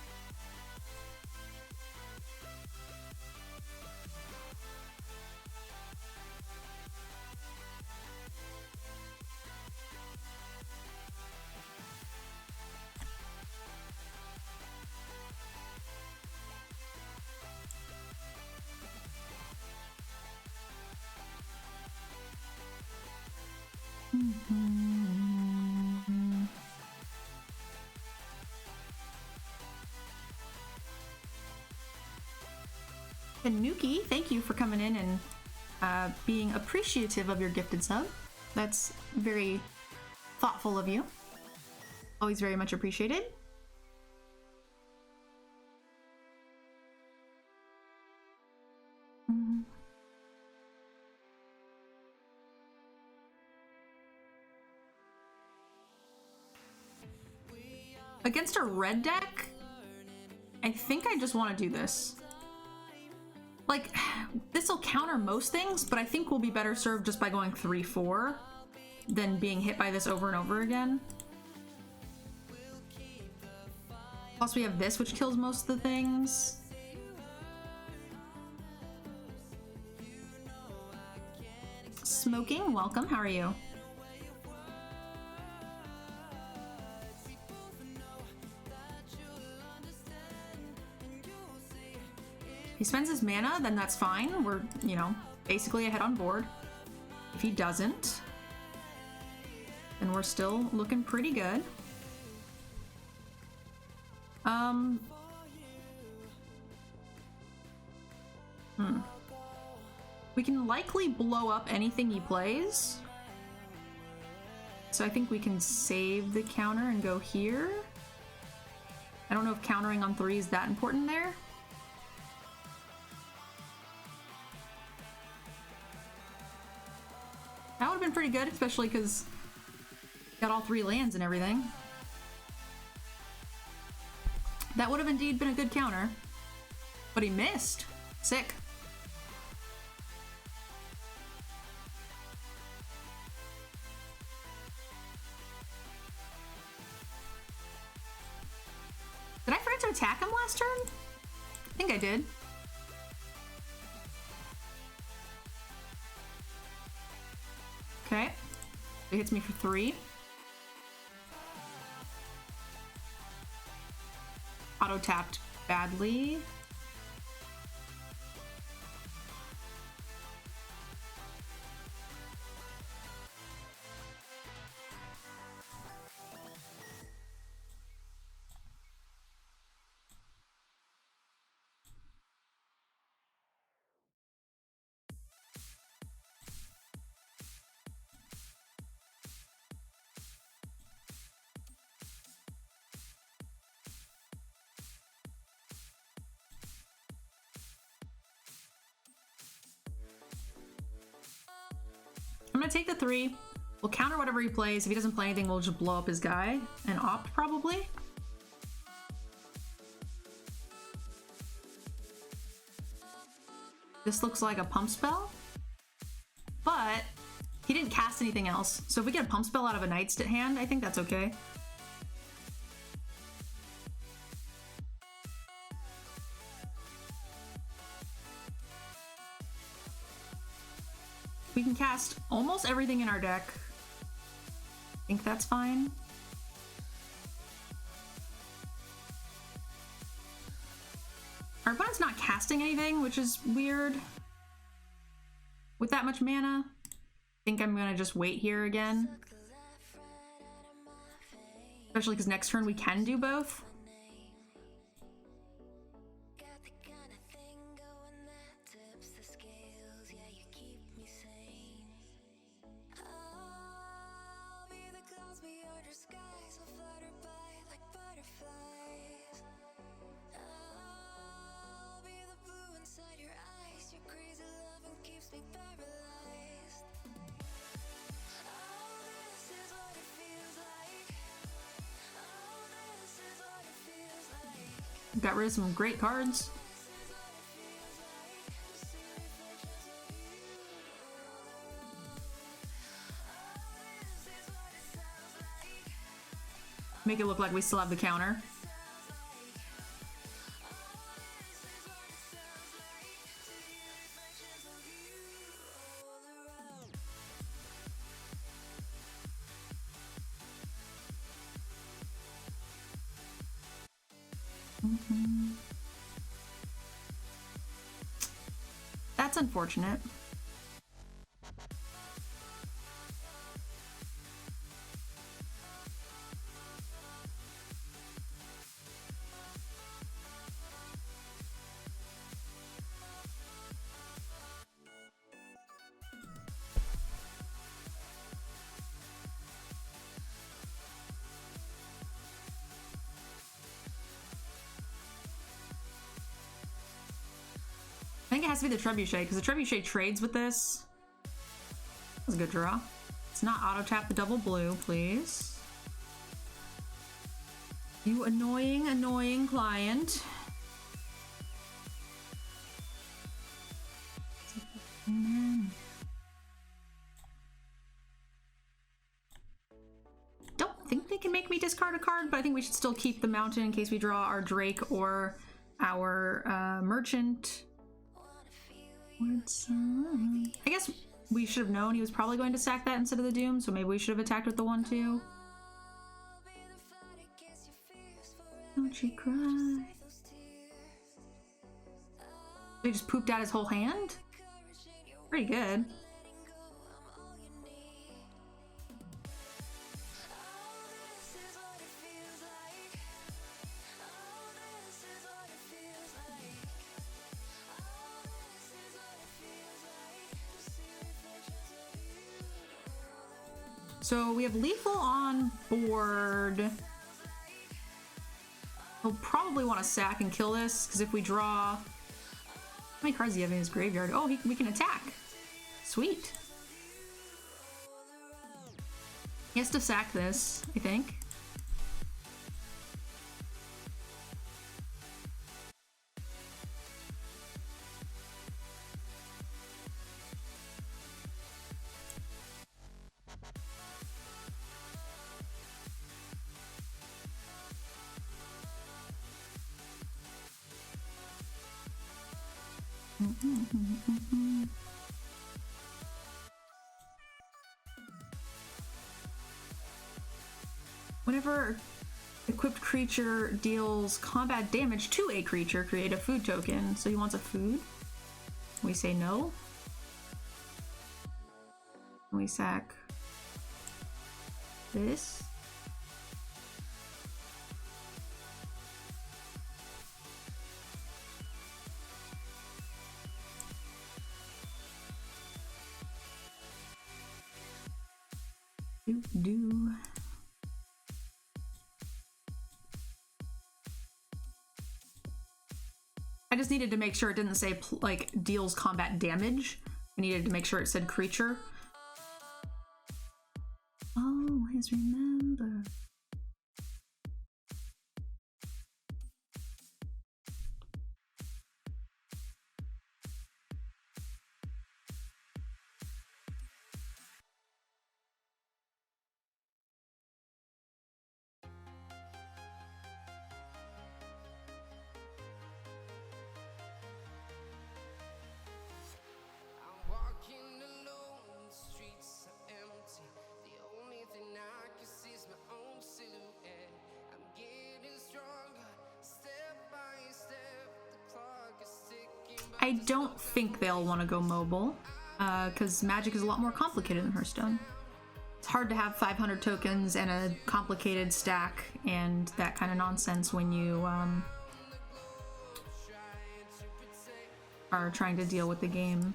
And Nuki, thank you for coming in and being appreciative of your gifted sub. That's very thoughtful of you. Always very much appreciated. Against a red deck, I think I just want to do this. Like, this will counter most things, but I think we'll be better served just by going 3-4 than being hit by this over and over again. Plus we have this, which kills most of the things. Smoking, welcome, how are you? He spends his mana, then that's fine. We're, you know, basically ahead on board. If he doesn't, then we're still looking pretty good. We can likely blow up anything he plays. So I think we can save the counter and go here. I don't know if countering on 3 is that important there. That would have been pretty good, especially because got all 3 lands and everything. That would have indeed been a good counter. But he missed. Sick. Did I forget to attack him last turn? I think I did. Okay. It hits me for 3. Auto tapped badly. I'm gonna take the 3. We'll counter whatever he plays. If he doesn't play anything, we'll just blow up his guy and opt probably. This looks like a pump spell, but he didn't cast anything else. So if we get a pump spell out of a Night's hand, I think that's okay. We can cast almost everything in our deck. I think that's fine. Our opponent's not casting anything, which is weird. With that much mana, I think I'm gonna just wait here again. Especially because next turn we can do both. Got rid of some great cards. Make it look like we still have the counter. That's unfortunate. I think it has to be the Trebuchet, because the Trebuchet trades with this. That's a good draw. Let's not auto-tap the double blue, please. You annoying, annoying client. Don't think they can make me discard a card, but I think we should still keep the mountain in case we draw our Drake or our Merchant. I guess we should have known he was probably going to stack that instead of the Doom, so maybe we should have attacked with the 1/2. Don't you cry. They just pooped out his whole hand? Pretty good. So we have Lethal on board. He'll probably want to sack and kill this, because if we draw... How many cards do you have in his graveyard? Oh, we can attack. Sweet. He has to sack this, I think. Whenever equipped creature deals combat damage to a creature, create a food token. So he wants a food. We say no. We sack this. Do. I just needed to make sure it didn't say like deals combat damage. I needed to make sure it said creature. Always remember. I don't think they'll want to go mobile, because Magic is a lot more complicated than Hearthstone. It's hard to have 500 tokens and a complicated stack and that kind of nonsense when you are trying to deal with the game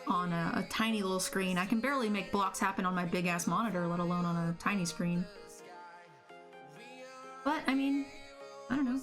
on a tiny little screen. I can barely make blocks happen on my big-ass monitor, let alone on a tiny screen. But, I mean, I don't know.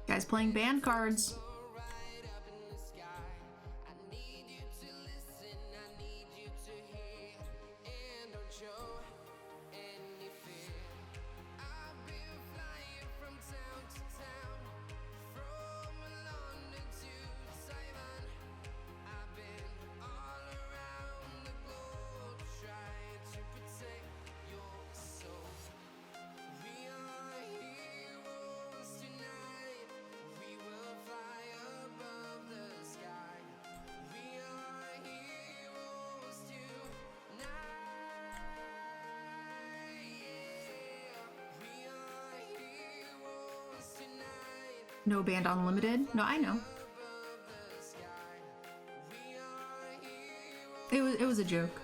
Guys playing band cards. No band unlimited? No, I know. It was a joke.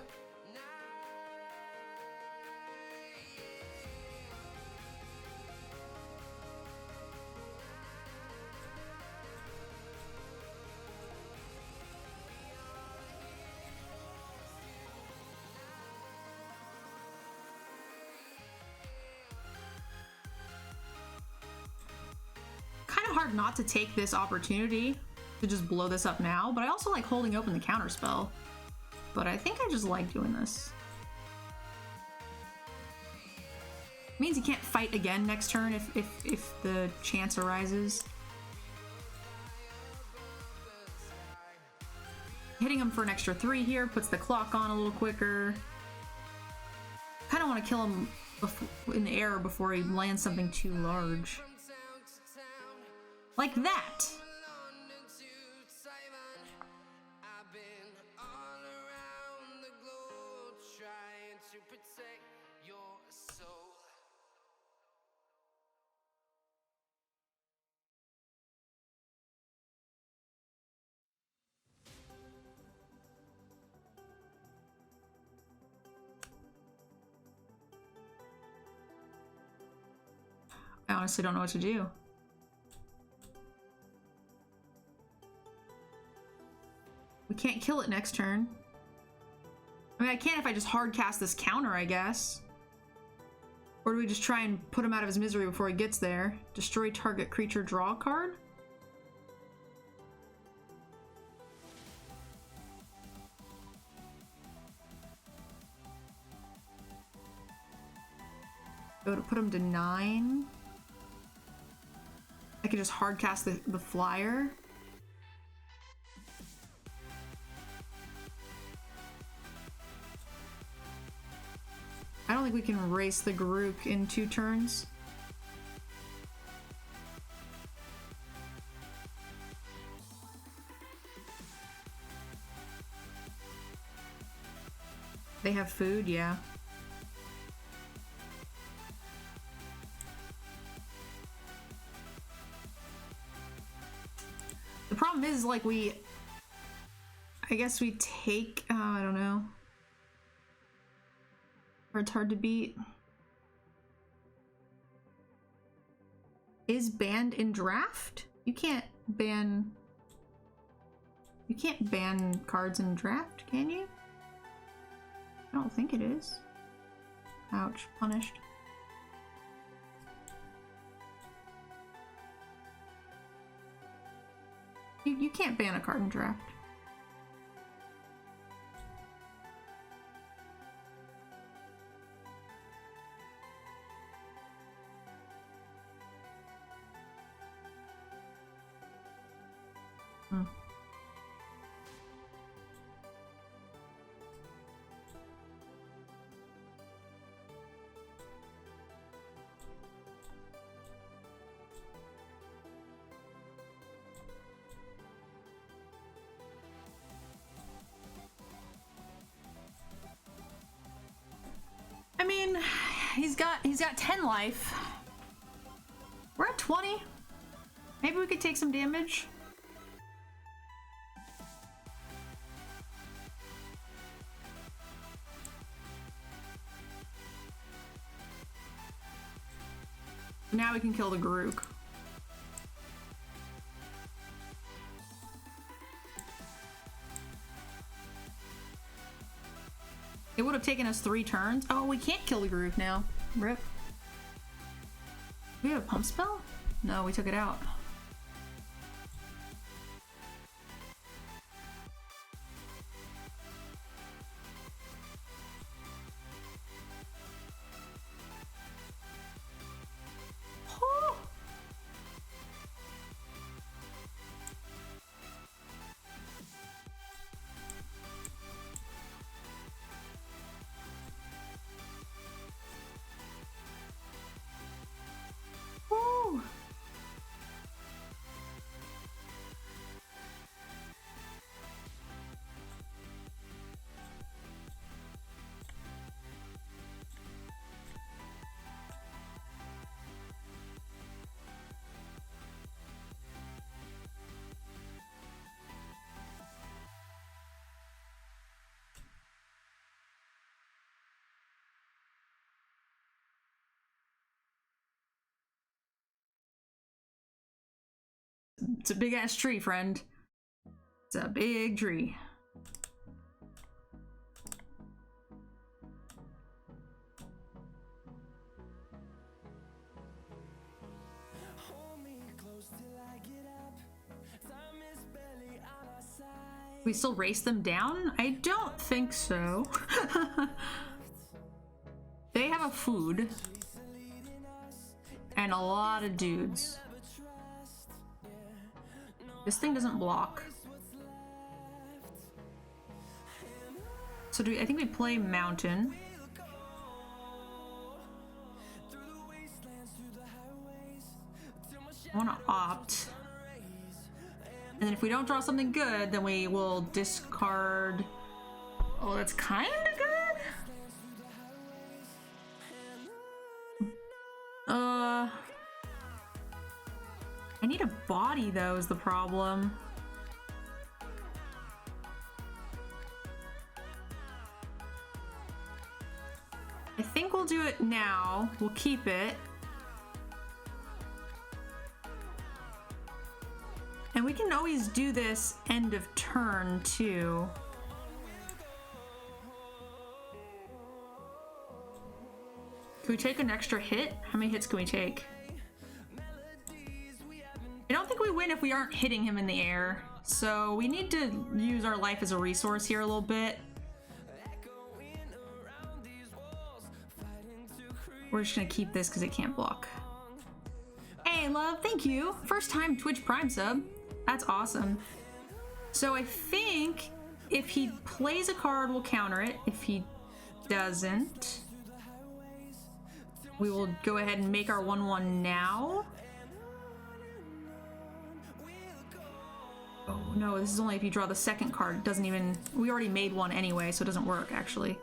Hard not to take this opportunity to just blow this up now, but I also like holding open the counterspell. But I think I just like doing this. Means he can't fight again next turn if the chance arises. Hitting him for an extra 3 here puts the clock on a little quicker. Kind of want to kill him in the air before he lands something too large. Like that! I honestly don't know what to do. We can't kill it next turn. I mean, I can if I just hard cast this counter, I guess. Or do we just try and put him out of his misery before he gets there? Destroy target creature, draw a card? Go to put him to 9. I could just hard cast the flyer. I don't think we can race the Garruk in 2 turns. They have food, yeah. The problem is, like, I guess we take, I don't know. Or it's hard to beat. Is banned in draft? You can't ban cards in draft, can you? I don't think it is. Ouch, punished. You can't ban a card in draft. I mean, he's got 10 life. We're at 20. Maybe we could take some damage. Now we can kill the Garruk. It would have taken us 3 turns. Oh, we can't kill the Garruk now. Rip. Do we have a pump spell? No, we took it out. Oh. Woo. It's a big ass tree, friend. It's a big tree. We still race them down? I don't think so. They have a food and a lot of dudes. This thing doesn't block. So I think we play mountain. I want to opt. And then if we don't draw something good, then we will discard. Oh, that's kind of good. I need a body though is the problem. I think we'll do it now. We'll keep it. And we can always do this end of turn too. Can we take an extra hit? How many hits can we take? I don't think we win if we aren't hitting him in the air. So we need to use our life as a resource here a little bit. We're just gonna keep this because it can't block. Hey, love, thank you. First time Twitch Prime sub. That's awesome. So I think if he plays a card, we'll counter it. If he doesn't, we will go ahead and make our 1/1 now. Oh no, this is only if you draw the second card. It doesn't even, we already made one anyway, so it doesn't work actually.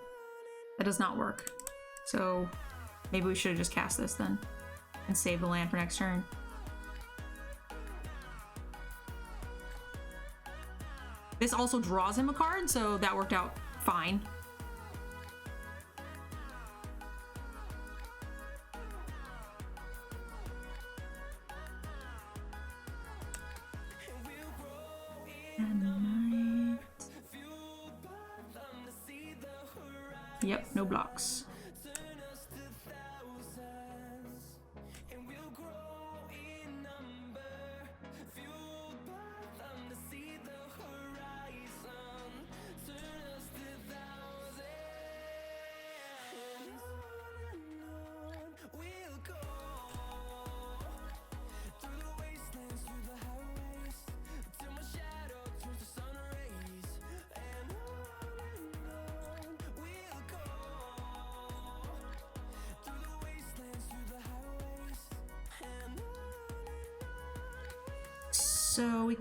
That does not work. So maybe we should have just cast this then and save the land for next turn. This also draws him a card, so that worked out fine. Yep, no blocks. So we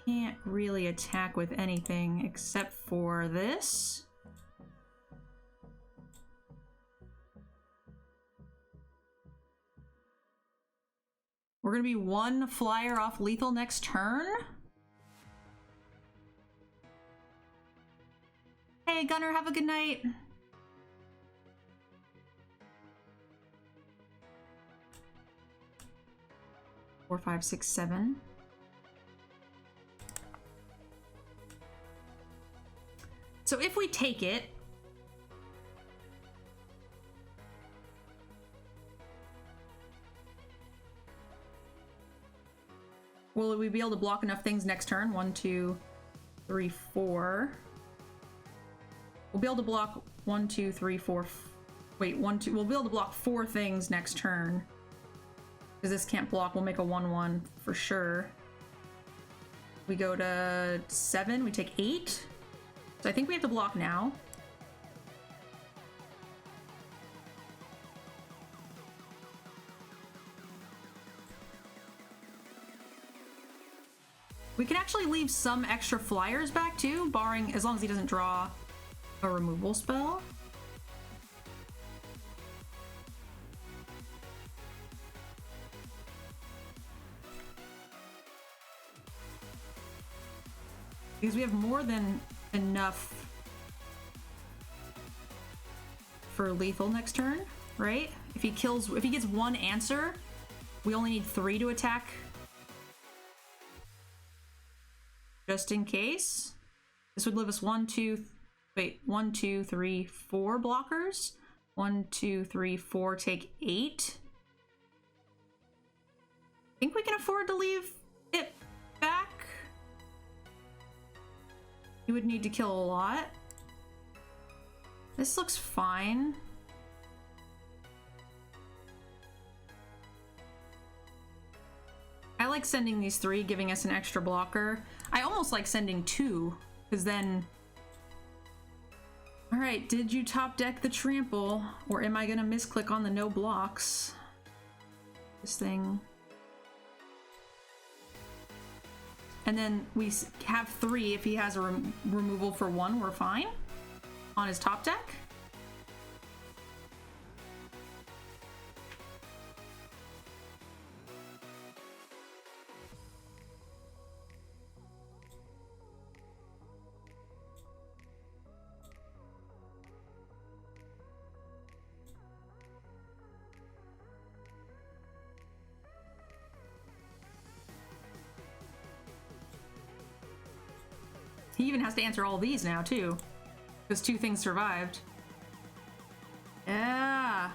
can't really attack with anything except for this. We're gonna be one flyer off lethal next turn. Hey Gunner, have a good night. Four, five, six, seven. So if we take it, will we be able to block enough things next turn? 1, 2, 3, 4. We'll be able to block 1, 2, 3, 4. Wait, 1, 2. We'll be able to block 4 things next turn. Because this can't block, we'll make a 1/1 for sure. We go to 7, we take 8. So I think we have to block now. We can actually leave some extra flyers back too, barring, as long as he doesn't draw a removal spell. Because we have more than enough for lethal next turn, right? If he gets 1 answer, we only need 3 to attack. Just in case. This would leave us 1, 2, 3, 4 blockers. 1, 2, 3, 4, take 8. I think we can afford to leave it back. You would need to kill a lot. This looks fine. I like sending these 3, giving us an extra blocker. I almost like sending 2, because then... Alright, did you top deck the trample? Or am I gonna misclick on the no blocks? This thing... And then we have 3. If he has a removal for 1, we're fine on his top deck. He even has to answer all these now, too. Because 2 things survived. Yeah!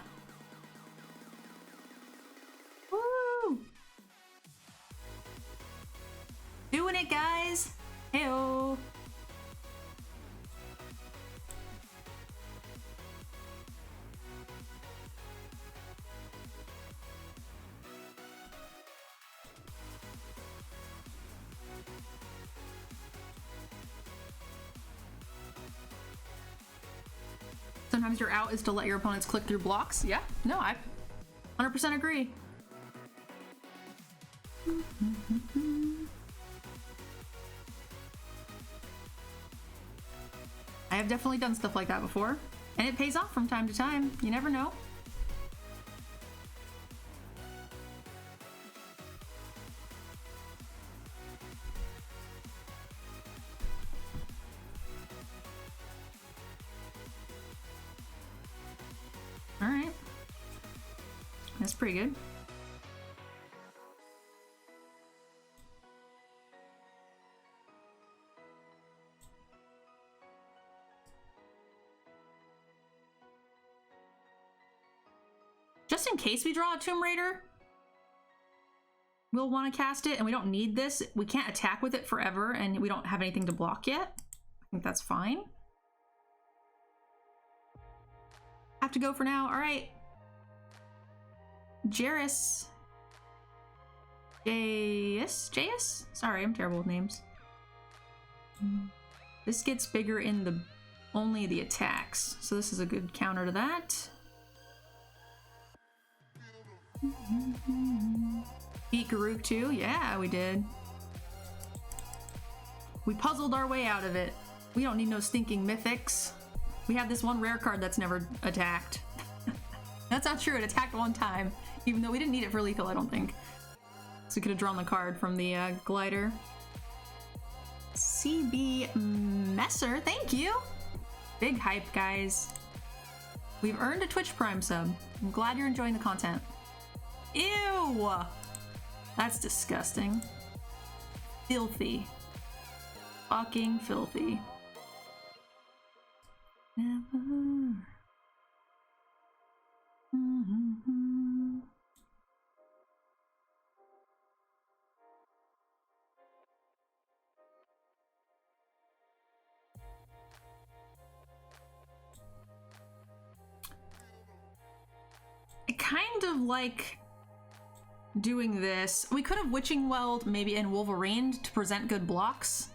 Woo! Doing it, guys! Heyo! Sometimes your out is to let your opponents click through blocks. Yeah, no, I 100% agree. I have definitely done stuff like that before, and it pays off from time to time. You never know. All right. That's pretty good. Just in case we draw a Tomb Raider, we'll want to cast it, and we don't need this. We can't attack with it forever, and we don't have anything to block yet. I think that's fine. Have to go for now. All right. Jairus. Jairus? Sorry, I'm terrible with names. This gets bigger in the only the attacks, so this is a good counter to that. Beat Garuk too? Yeah, we did. We puzzled our way out of it. We don't need no stinking mythics. We have this one rare card that's never attacked. That's not true, it attacked one time. Even though we didn't need it for lethal, I don't think. So we could have drawn the card from the glider. CB Messer, thank you! Big hype, guys. We've earned a Twitch Prime sub. I'm glad you're enjoying the content. Ew! That's disgusting. Filthy. Fucking filthy. Never. I kind of like doing this. We could have Witching Welled maybe in Wolverine to present good blocks,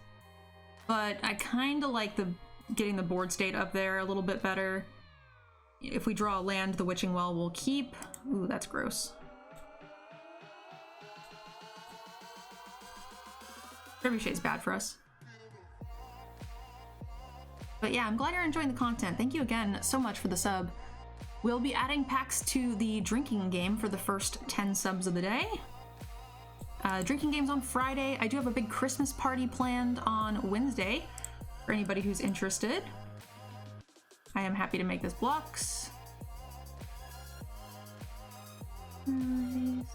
but I kind of like the getting the board state up there a little bit better. If we draw a land, the Witching Well will keep. Ooh, that's gross. Trebuchet's bad for us. But yeah, I'm glad you're enjoying the content. Thank you again so much for the sub. We'll be adding packs to the drinking game for the first 10 subs of the day. Drinking game's on Friday. I do have a big Christmas party planned on Wednesday for anybody who's interested. I am happy to make this blocks. Nice.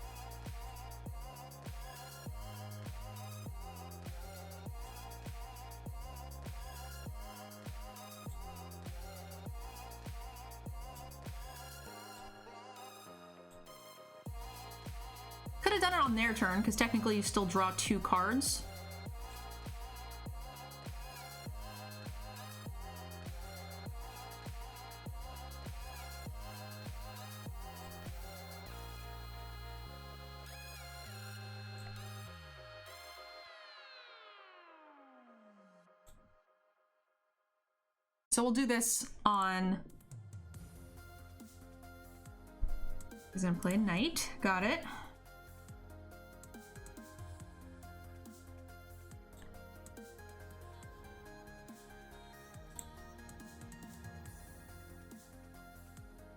Could have done it on their turn, because technically you still draw 2 cards. So we'll do this on... He's gonna play Knight. Got it.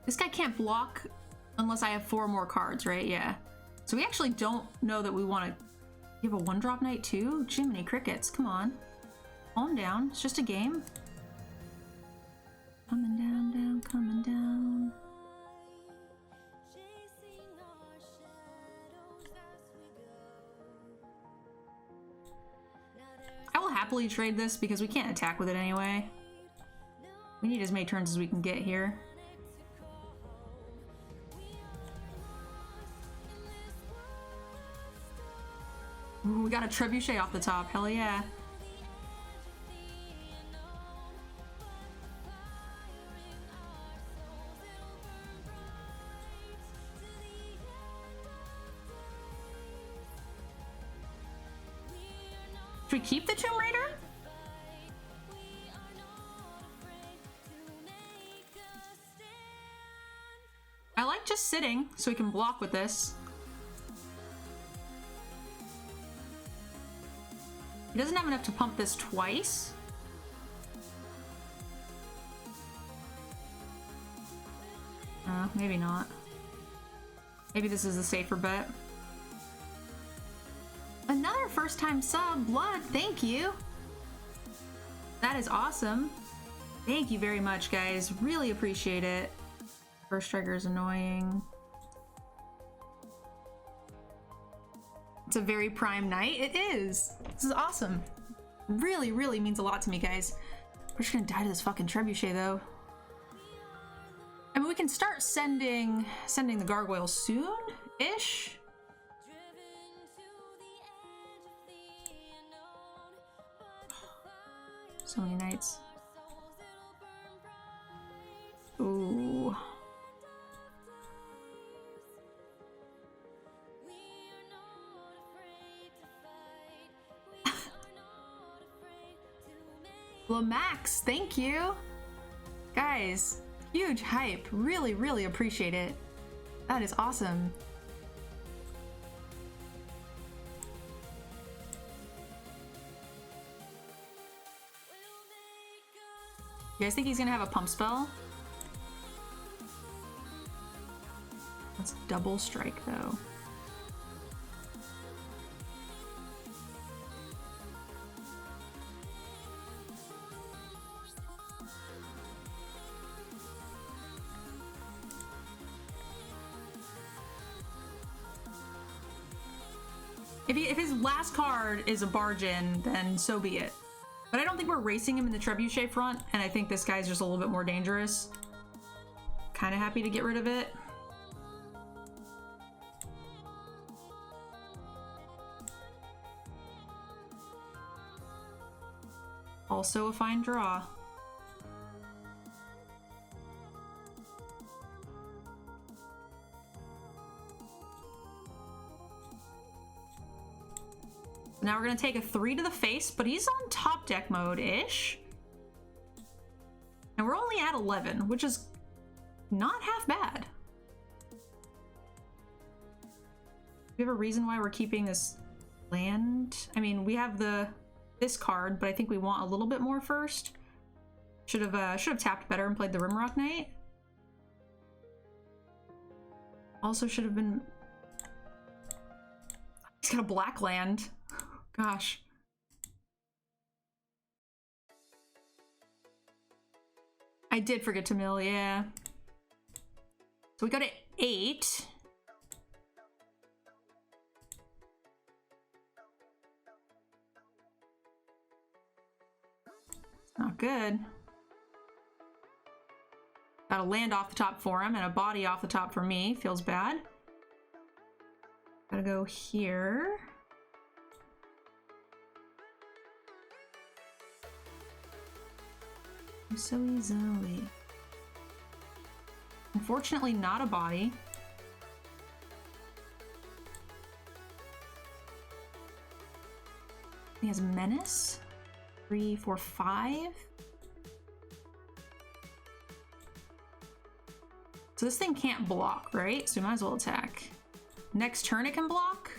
This guy can't block unless I have 4 more cards, right? Yeah. So we actually don't know that we want to... You have a 1-drop Knight too? Jiminy Crickets, come on. Calm down, it's just a game. Coming down, down, coming down. I will happily trade this because we can't attack with it anyway. We need as many turns as we can get here. Ooh, we got a trebuchet off the top. Hell yeah. Should we keep the Tomb Raider? I like just sitting so we can block with this. He doesn't have enough to pump this twice. Maybe not. Maybe this is the safer bet. Another first-time sub, Blood, thank you. That is awesome. Thank you very much, guys. Really appreciate it. First striker is annoying. It's a very prime night. It is. This is awesome. Really, really means a lot to me, guys. We're just gonna die to this fucking trebuchet, though. I mean, we can start sending the gargoyle soon-ish. So many nights. Ooh. Max, thank you. Guys, huge hype. Really, really appreciate it. That is awesome. You guys think he's gonna have a pump spell? Let's double strike though. If his last card is a Bargain, then so be it. But I don't think we're racing him in the trebuchet front, and I think this guy's just a little bit more dangerous. Kind of happy to get rid of it. Also a fine draw. Now we're gonna take a 3 to the face, but he's on top deck mode-ish. And we're only at 11, which is not half bad. Do we have a reason why we're keeping this land? I mean, we have this card, but I think we want a little bit more first. Should have tapped better and played the Rimrock Knight. Also should have been... He's got a black land. Gosh. I did forget to mill, yeah. So we got an 8. Not good. Got a land off the top for him and a body off the top for me. Feels bad. Gotta go here. So easily. Unfortunately, not a body. He has Menace. 3, 4, 5. So this thing can't block, right? So we might as well attack. Next turn it can block.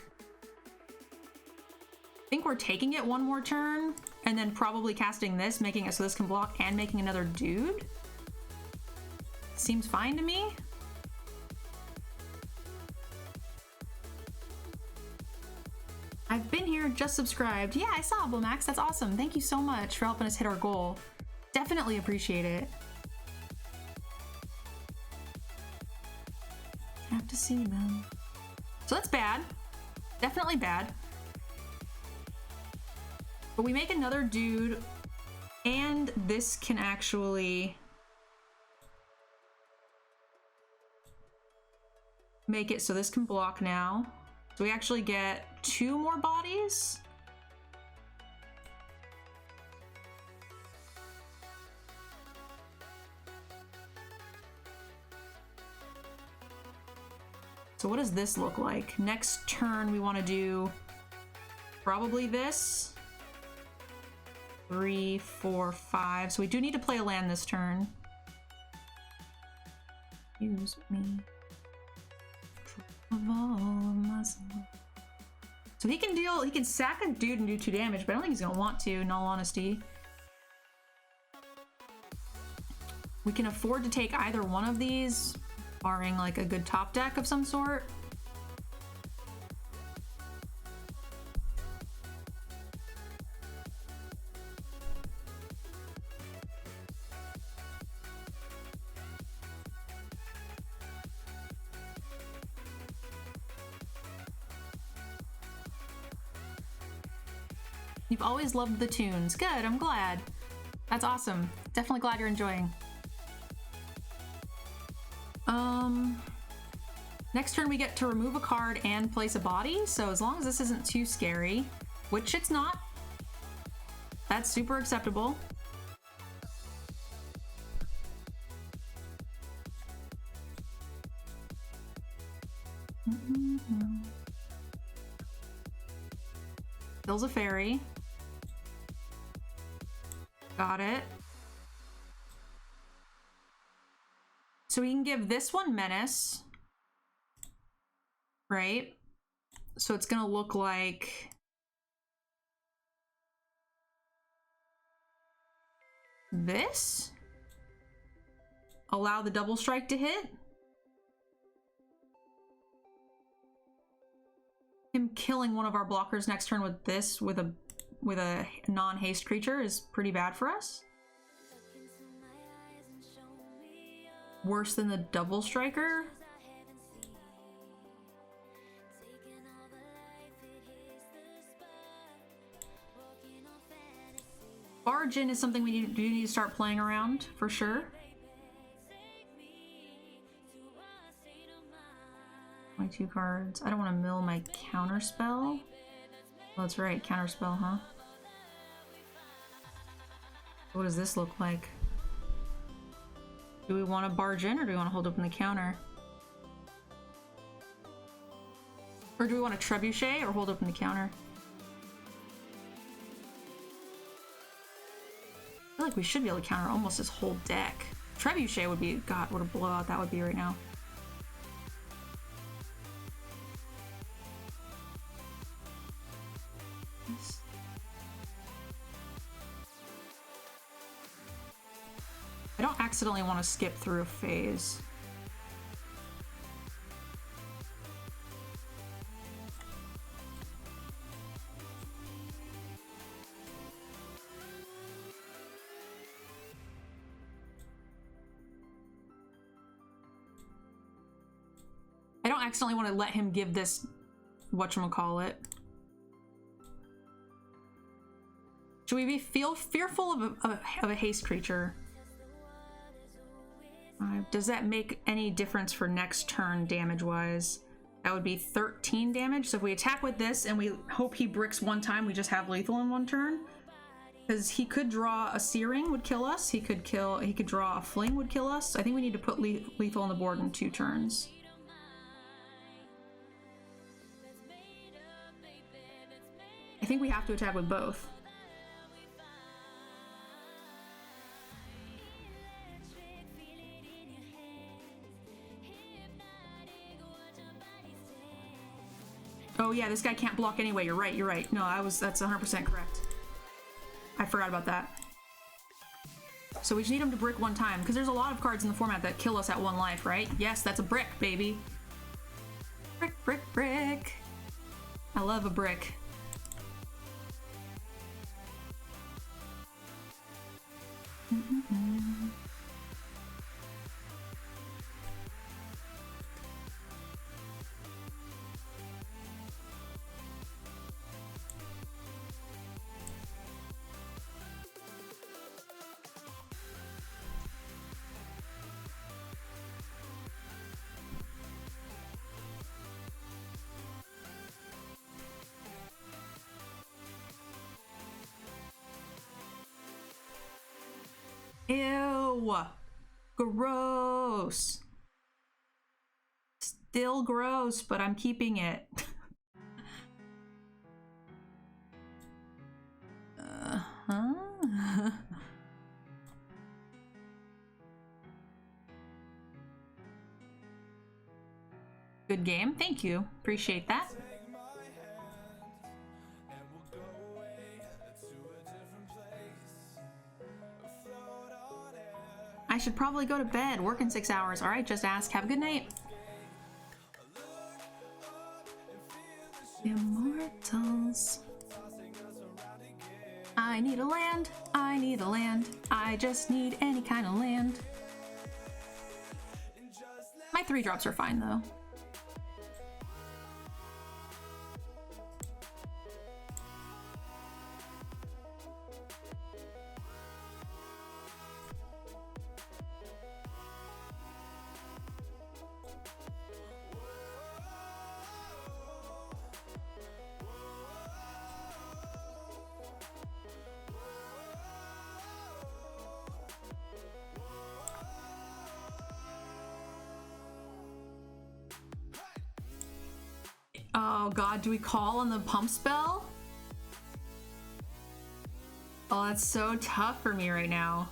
I think we're taking it one more turn and then probably casting this, making it so this can block and making another dude. Seems fine to me. I've been here, just subscribed. Yeah, I saw Max. That's awesome. Thank you so much for helping us hit our goal. Definitely appreciate it. Have to see them. So that's bad. Definitely bad. But we make another dude, and this can actually make it so this can block now. So we actually get 2 more bodies. So what does this look like? Next turn we want to do probably this. 3, 4, 5. So we do need to play a land this turn. Use me. So he can sack a dude and do 2 damage, but I don't think he's gonna want to, in all honesty. We can afford to take either one of these, barring like a good top deck of some sort. You've always loved the tunes. Good, I'm glad. That's awesome. Definitely glad you're enjoying. Next turn we get to remove a card and place a body, so as long as this isn't too scary, which it's not, that's super acceptable. Kills a fairy. Got it. So we can give this one Menace. Right? So it's gonna look like this. Allow the double strike to hit. Him killing one of our blockers next turn with this, with a non-haste creature, is pretty bad for us. Worse than the double striker. Barge in is something we do need to start playing around, for sure. 22 cards. I don't want to mill my counter spell. Well, that's right, counter spell, huh? What does this look like? Do we want to barge in, or do we want to hold open the counter? Or do we want to trebuchet or hold open the counter? I feel like we should be able to counter almost this whole deck. Trebuchet would be, God, what a blowout that would be right now. I don't accidentally want to skip through a phase. I don't accidentally want to let him give this whatchamacallit. Should we be fearful of a haste creature? Does that make any difference for next turn damage-wise? That would be 13 damage. So if we attack with this and we hope he bricks one time, we just have lethal in one turn. Because he could draw a Searing, would kill us. He could draw a Fling, would kill us. I think we need to put lethal on the board in 2 turns. I think we have to attack with both. Oh yeah, this guy can't block anyway. You're right. No, that's 100% correct. I forgot about that. So we just need him to brick one time, because there's a lot of cards in the format that kill us at 1 life, right? Yes, that's a brick, baby. Brick, brick, brick. I love a brick. Ew. Gross. Still gross, but I'm keeping it. Uh-huh. Good game. Thank you. Appreciate that. I should probably go to bed. Work in 6 hours. All right, just ask. Have a good night. Immortals. I need a land. I need a land. I just need any kind of land. My 3-drops are fine though. Oh god, do we call on the pump spell? Oh, that's so tough for me right now.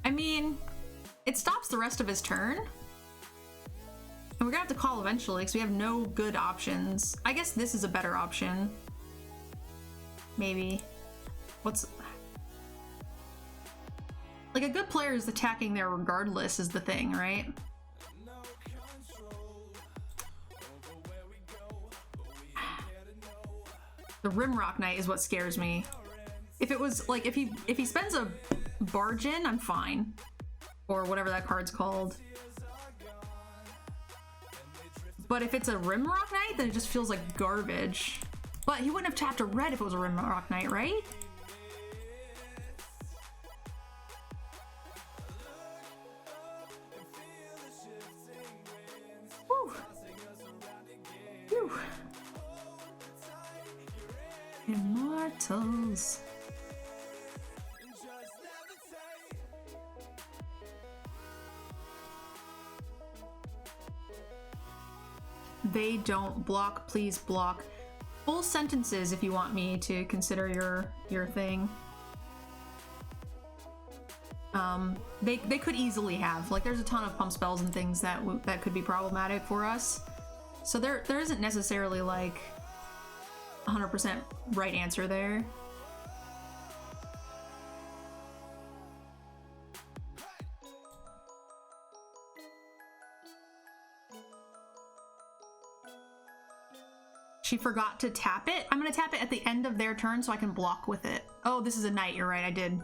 I mean, it stops the rest of his turn. And we're gonna have to call eventually because we have no good options. I guess this is a better option. Maybe. What's... Like, a good player is attacking there regardless is the thing, right? The Rimrock Knight is what scares me. If it was, like, if he spends a barge in, I'm fine. Or whatever that card's called. But if it's a Rimrock Knight, then it just feels like garbage. But he wouldn't have tapped a red if it was a Rimrock Knight, right? Immortals. They don't block, please block. Full sentences if you want me to consider your thing. They could easily have, like, there's a ton of pump spells and things that could be problematic for us. So there isn't necessarily like 100% right answer there. She forgot to tap it. I'm gonna tap it at the end of their turn so I can block with it. Oh, this is a knight. You're right, I did.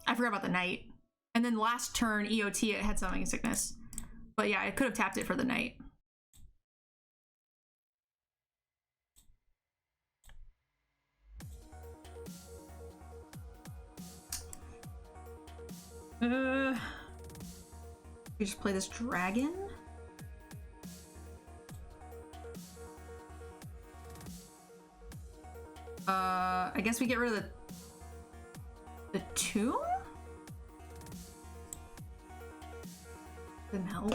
I forgot about the knight. And then last turn, EOT, it had Summoning Sickness. But yeah, I could have tapped it for the knight. We just play this dragon? I guess we get rid of the tomb? Didn't help.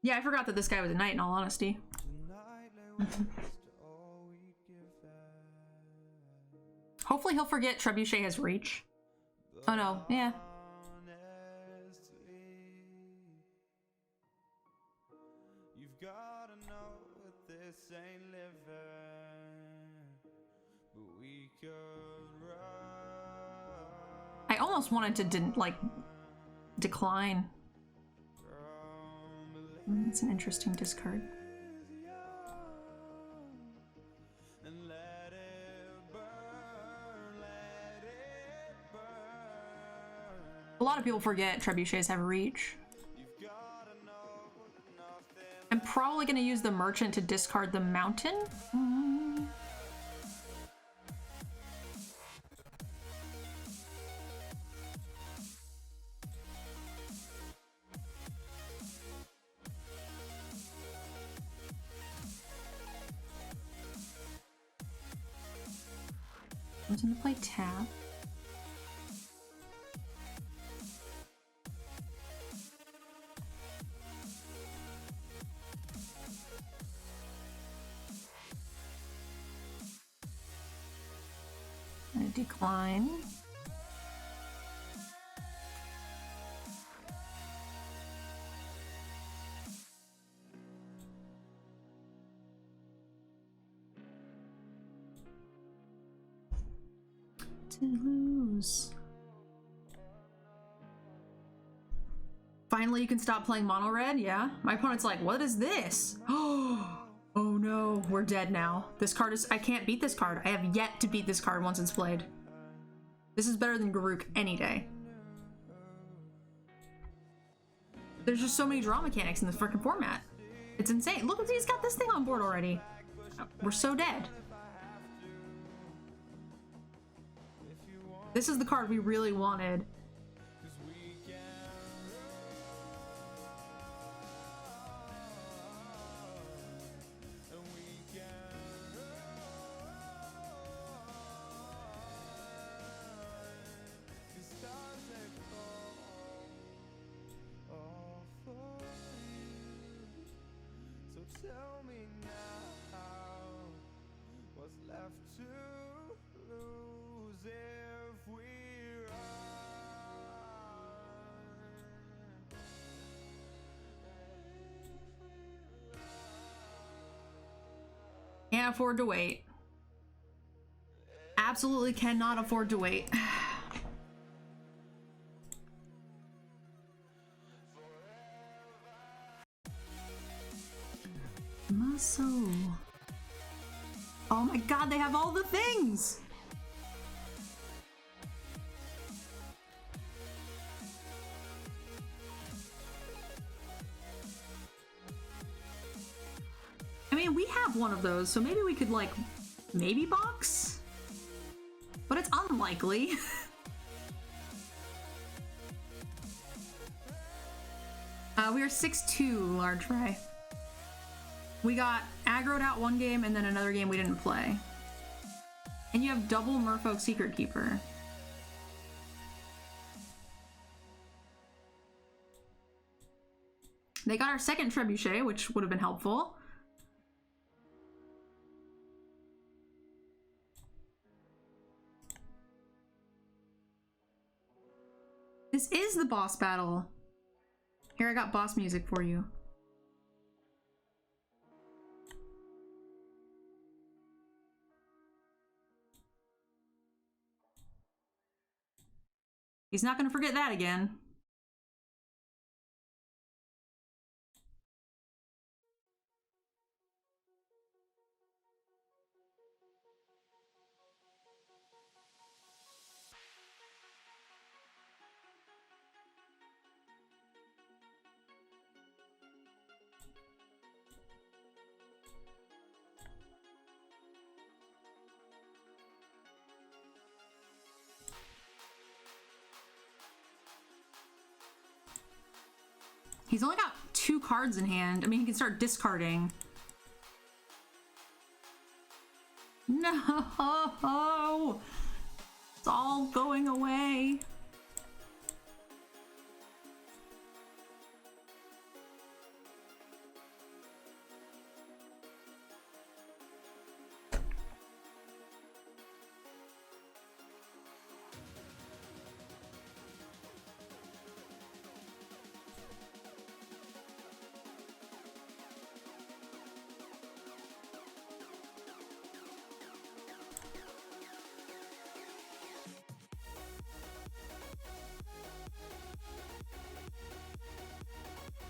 Yeah, I forgot that this guy was a knight, in all honesty. Hopefully he'll forget Trebuchet has reach. Oh no, yeah. I almost wanted to decline. It's an interesting discard. A lot of people forget trebuchets have reach. I'm probably going to use the merchant to discard the mountain. Comes into play tap. And a decline. To lose. Finally, you can stop playing mono red. Yeah, my opponent's like, what is this? Oh no, we're dead now. This card is, I can't beat this card. I have yet to beat this card once it's played. This is better than Garruk any day. There's just so many draw mechanics in this freaking format. It's insane. Look, he's got this thing on board already. We're so dead. This is the card we really wanted. Can't afford to wait. Absolutely cannot afford to wait. Muscle. Oh my god, they have all the things! I mean, we have one of those, so maybe we could, like, maybe box? But it's unlikely. We are 6-2, large fry. We got aggroed out one game and then another game we didn't play. And you have double Merfolk Secret Keeper. They got our second Trebuchet, which would have been helpful. This is the boss battle. Here, I got boss music for you. He's not gonna forget that again. He's only got 2 cards in hand. I mean, he can start discarding. No! It's all going away.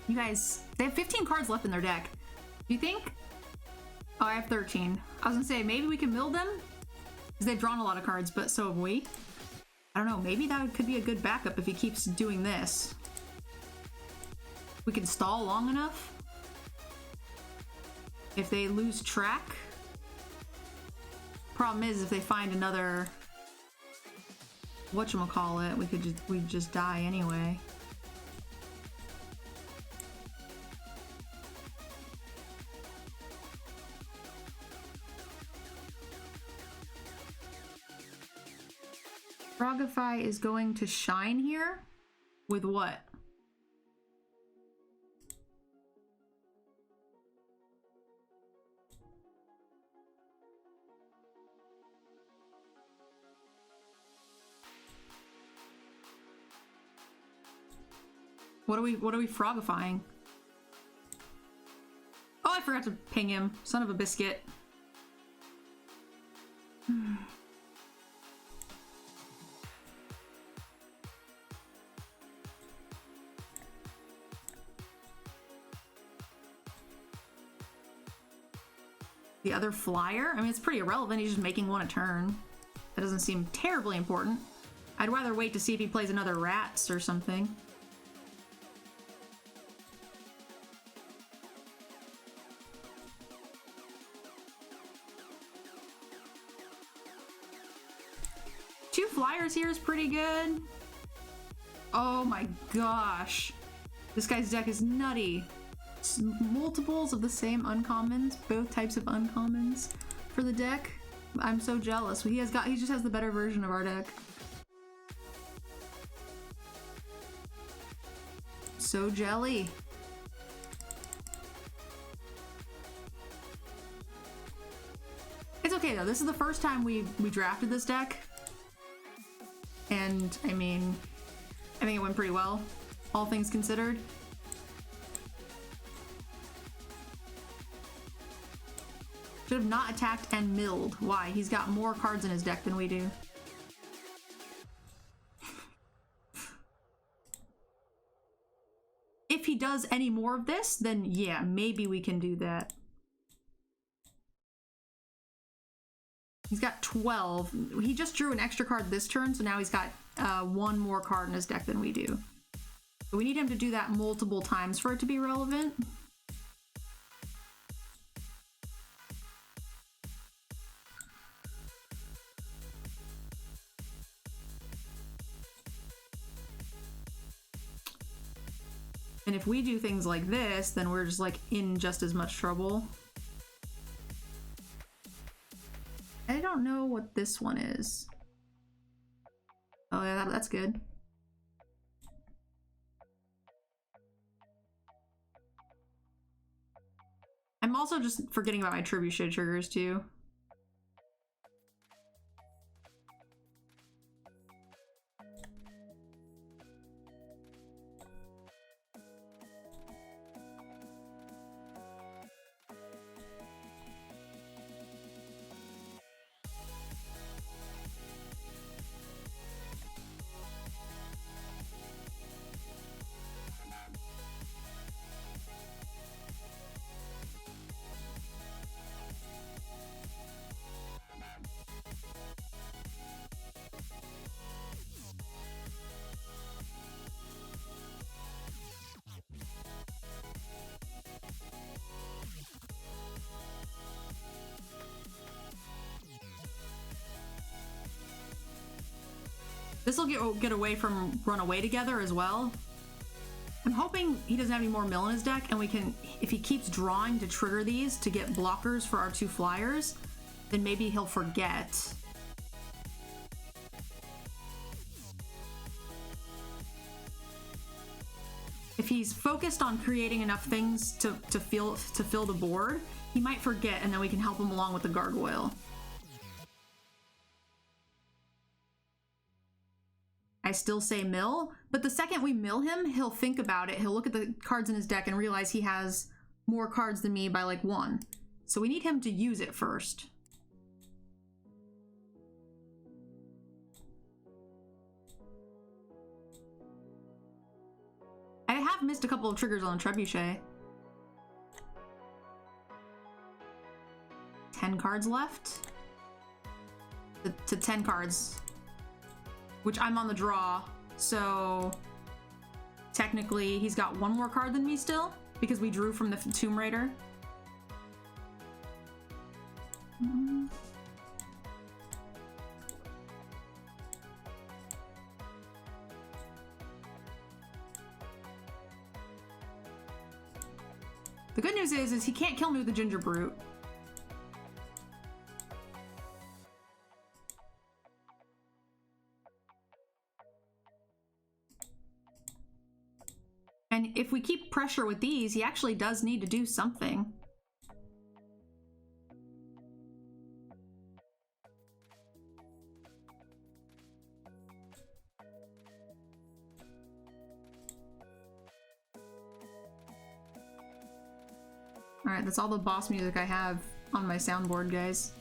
You guys, they have 15 cards left in their deck. Do you think? Oh, I have 13. I was gonna say, maybe we can mill them? Because they've drawn a lot of cards, but so have we. I don't know, maybe that could be a good backup if he keeps doing this. We can stall long enough. If they lose track. Problem is, if they find another whatchamacallit, we'd just die anyway. Frogify is going to shine here with what? What are we frogifying? Oh, I forgot to ping him. Son of a biscuit. The other flyer? I mean, it's pretty irrelevant. He's just making one a turn. That doesn't seem terribly important. I'd rather wait to see if he plays another rats or something. Two flyers here is pretty good. Oh my gosh. This guy's deck is nutty. Multiples of the same uncommons, both types of uncommons for the deck. I'm so jealous. He just has the better version of our deck. So jelly. It's okay though. This is the first time we drafted this deck. And I mean, I think it went pretty well, all things considered. Should have not attacked and milled. Why? He's got more cards in his deck than we do. If he does any more of this, then yeah, maybe we can do that. He's got 12. He just drew an extra card this turn, so now he's got one more card in his deck than we do. So we need him to do that multiple times for it to be relevant. And if we do things like this, then we're just like in just as much trouble. I don't know what this one is. Oh yeah, that's good. I'm also just forgetting about my trebuchet triggers too. This will get away from run away together as well. I'm hoping he doesn't have any more mill in his deck, and we can, if he keeps drawing to trigger these to get blockers for our two flyers, then maybe he'll forget. If he's focused on creating enough things to fill the board, he might forget, and then we can help him along with the gargoyle. I still say mill, but the second we mill him, he'll think about it. He'll look at the cards in his deck and realize he has more cards than me by like one. So we need him to use it first. I have missed a couple of triggers on Trebuchet. 10 cards left? To 10 cards. Which I'm on the draw, so technically he's got one more card than me still, because we drew from the Tomb Raider. The good news is he can't kill me with the Ginger Brute. And if we keep pressure with these, he actually does need to do something. Alright, that's all the boss music I have on my soundboard, guys.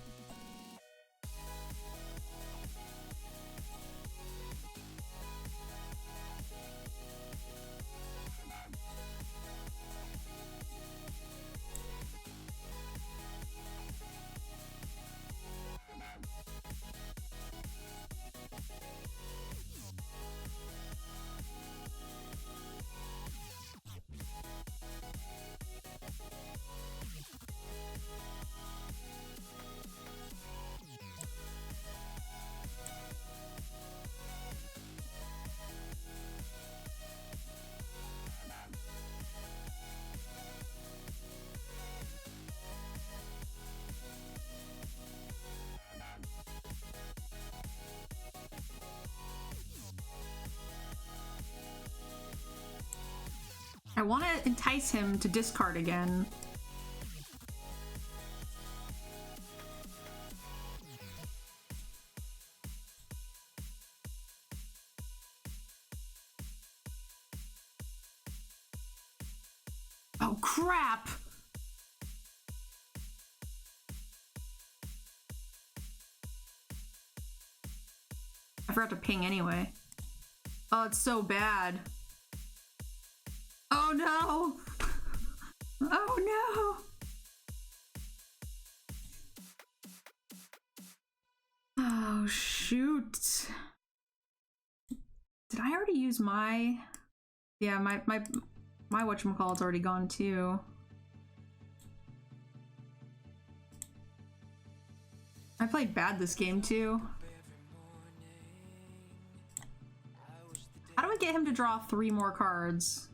I want to entice him to discard again. Oh, crap! I forgot to ping anyway. Oh, it's so bad. Oh no! Oh no! Oh shoot! Did I already use my... Yeah, my whatchamacallit's already gone too. I played bad this game too. How do I get him to draw 3 more cards?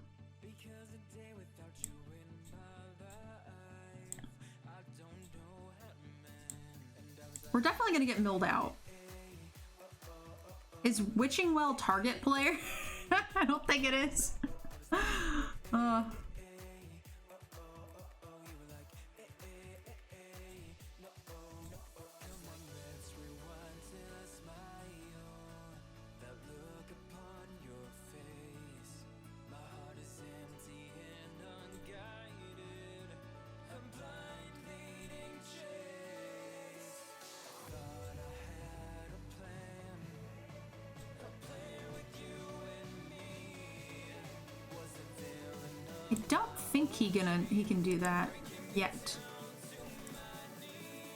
We're definitely gonna get milled out. Is Witching Well target player? I don't think it is. I don't think he can do that yet.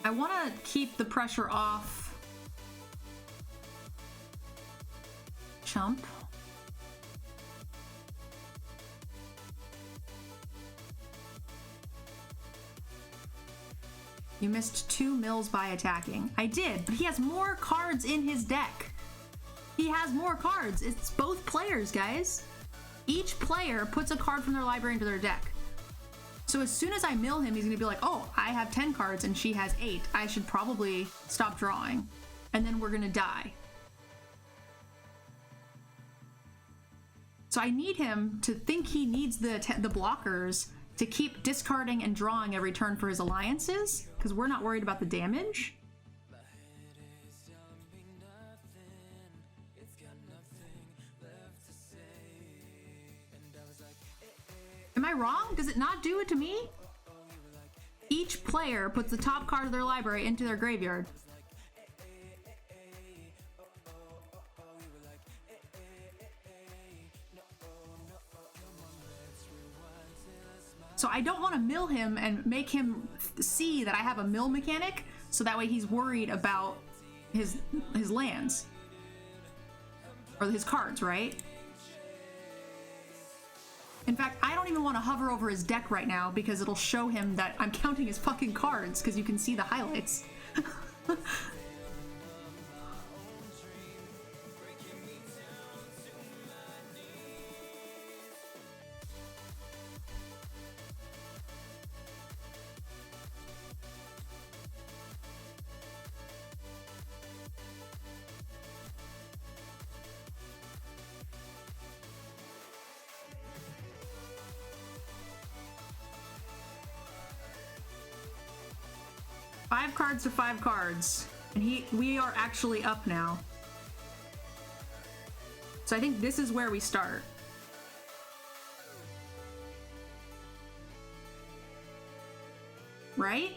I want to keep the pressure off Chump. You missed 2 mills by attacking. I did, but he has more cards in his deck. He has more cards. It's both players, guys. Each player puts a card from their library into their deck. So as soon as I mill him, he's gonna be like, oh, I have 10 cards and she has 8. I should probably stop drawing. And then we're gonna die. So I need him to think he needs the blockers to keep discarding and drawing every turn for his alliances, because we're not worried about the damage. Am I wrong? Does it not do it to me? Each player puts the top card of their library into their graveyard. So I don't want to mill him and make him see that I have a mill mechanic, so that way he's worried about his lands. Or his cards, right? In fact, I don't even want to hover over his deck right now because it'll show him that I'm counting his fucking cards because you can see the highlights. 5 cards to 5 cards. And we are actually up now. So I think this is where we start. Right?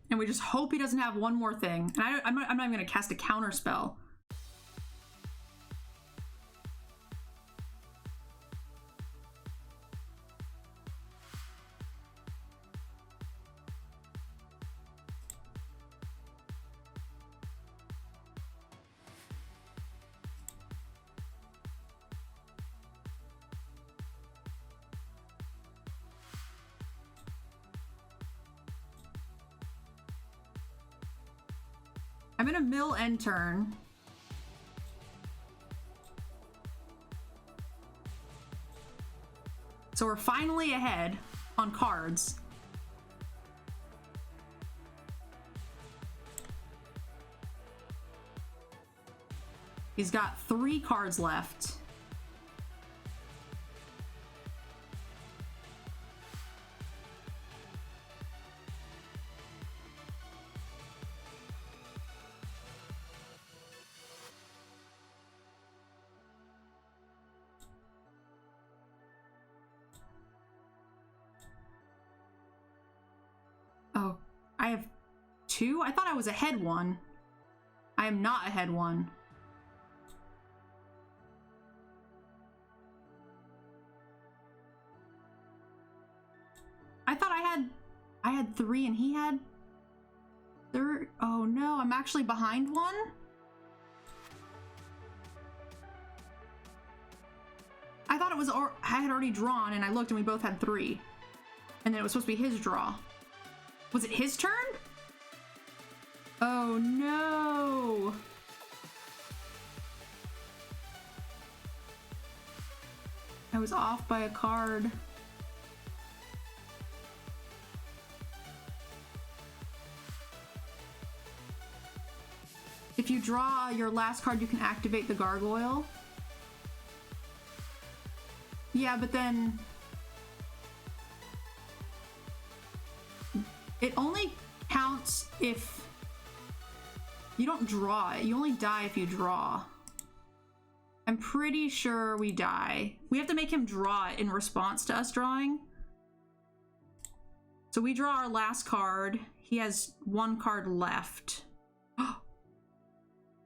And we just hope he doesn't have one more thing. And I'm not even gonna cast a counter spell. I'm gonna mill end turn. So we're finally ahead on cards. He's got 3 cards left. Oh, I have 2? I thought I was ahead 1. I am not ahead 1. I thought I had 3 and he had 3. Oh no, I'm actually behind 1? I thought it was, I had already drawn and I looked and we both had 3. And then it was supposed to be his draw. Was it his turn? Oh no! I was off by a card. If you draw your last card, you can activate the gargoyle. Yeah, but then it only counts if you don't draw it. You only die if you draw. I'm pretty sure we die. We have to make him draw it in response to us drawing. So we draw our last card. He has 1 card left.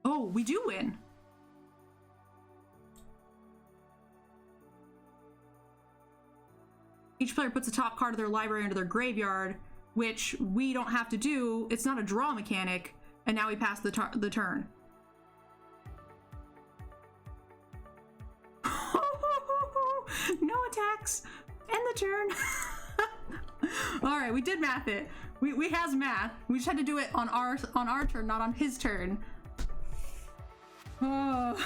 Oh, we do win. Each player puts the top card of their library into their graveyard, which we don't have to do. It's not a draw mechanic, and now we pass the turn. No attacks. End the turn. All right, we did math it. We has math. We just had to do it on our turn, not on his turn. Oh.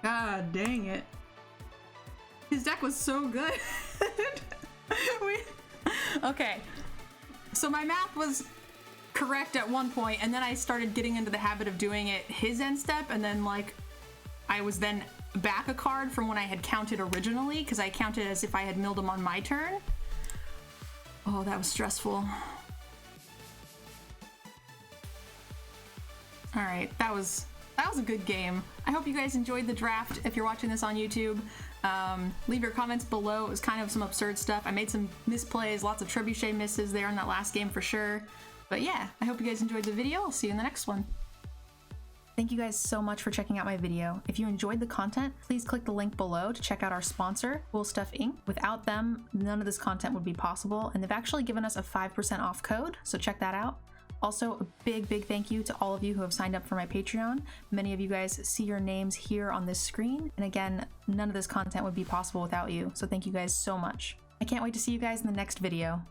God dang it. His deck was so good. Okay. So my math was correct at one point, and then I started getting into the habit of doing it his end step, and then like I was then back a card from when I had counted originally, because I counted as if I had milled him on my turn. Oh, that was stressful. All right, that was a good game. I hope you guys enjoyed the draft. If you're watching this on YouTube, leave your comments below. It was kind of some absurd stuff. I made some misplays, lots of trebuchet misses there in that last game for sure. But yeah, I hope you guys enjoyed the video. I'll see you in the next one. Thank you guys so much for checking out my video. If you enjoyed the content, please click the link below to check out our sponsor, Cool Stuff Inc. Without them, none of this content would be possible, and they've actually given us a 5% off code, so check that out. Also, a big thank you to all of you who have signed up for my Patreon. Many of you guys see your names here on this screen, and again, none of this content would be possible without you, so thank you guys so much. I can't wait to see you guys in the next video.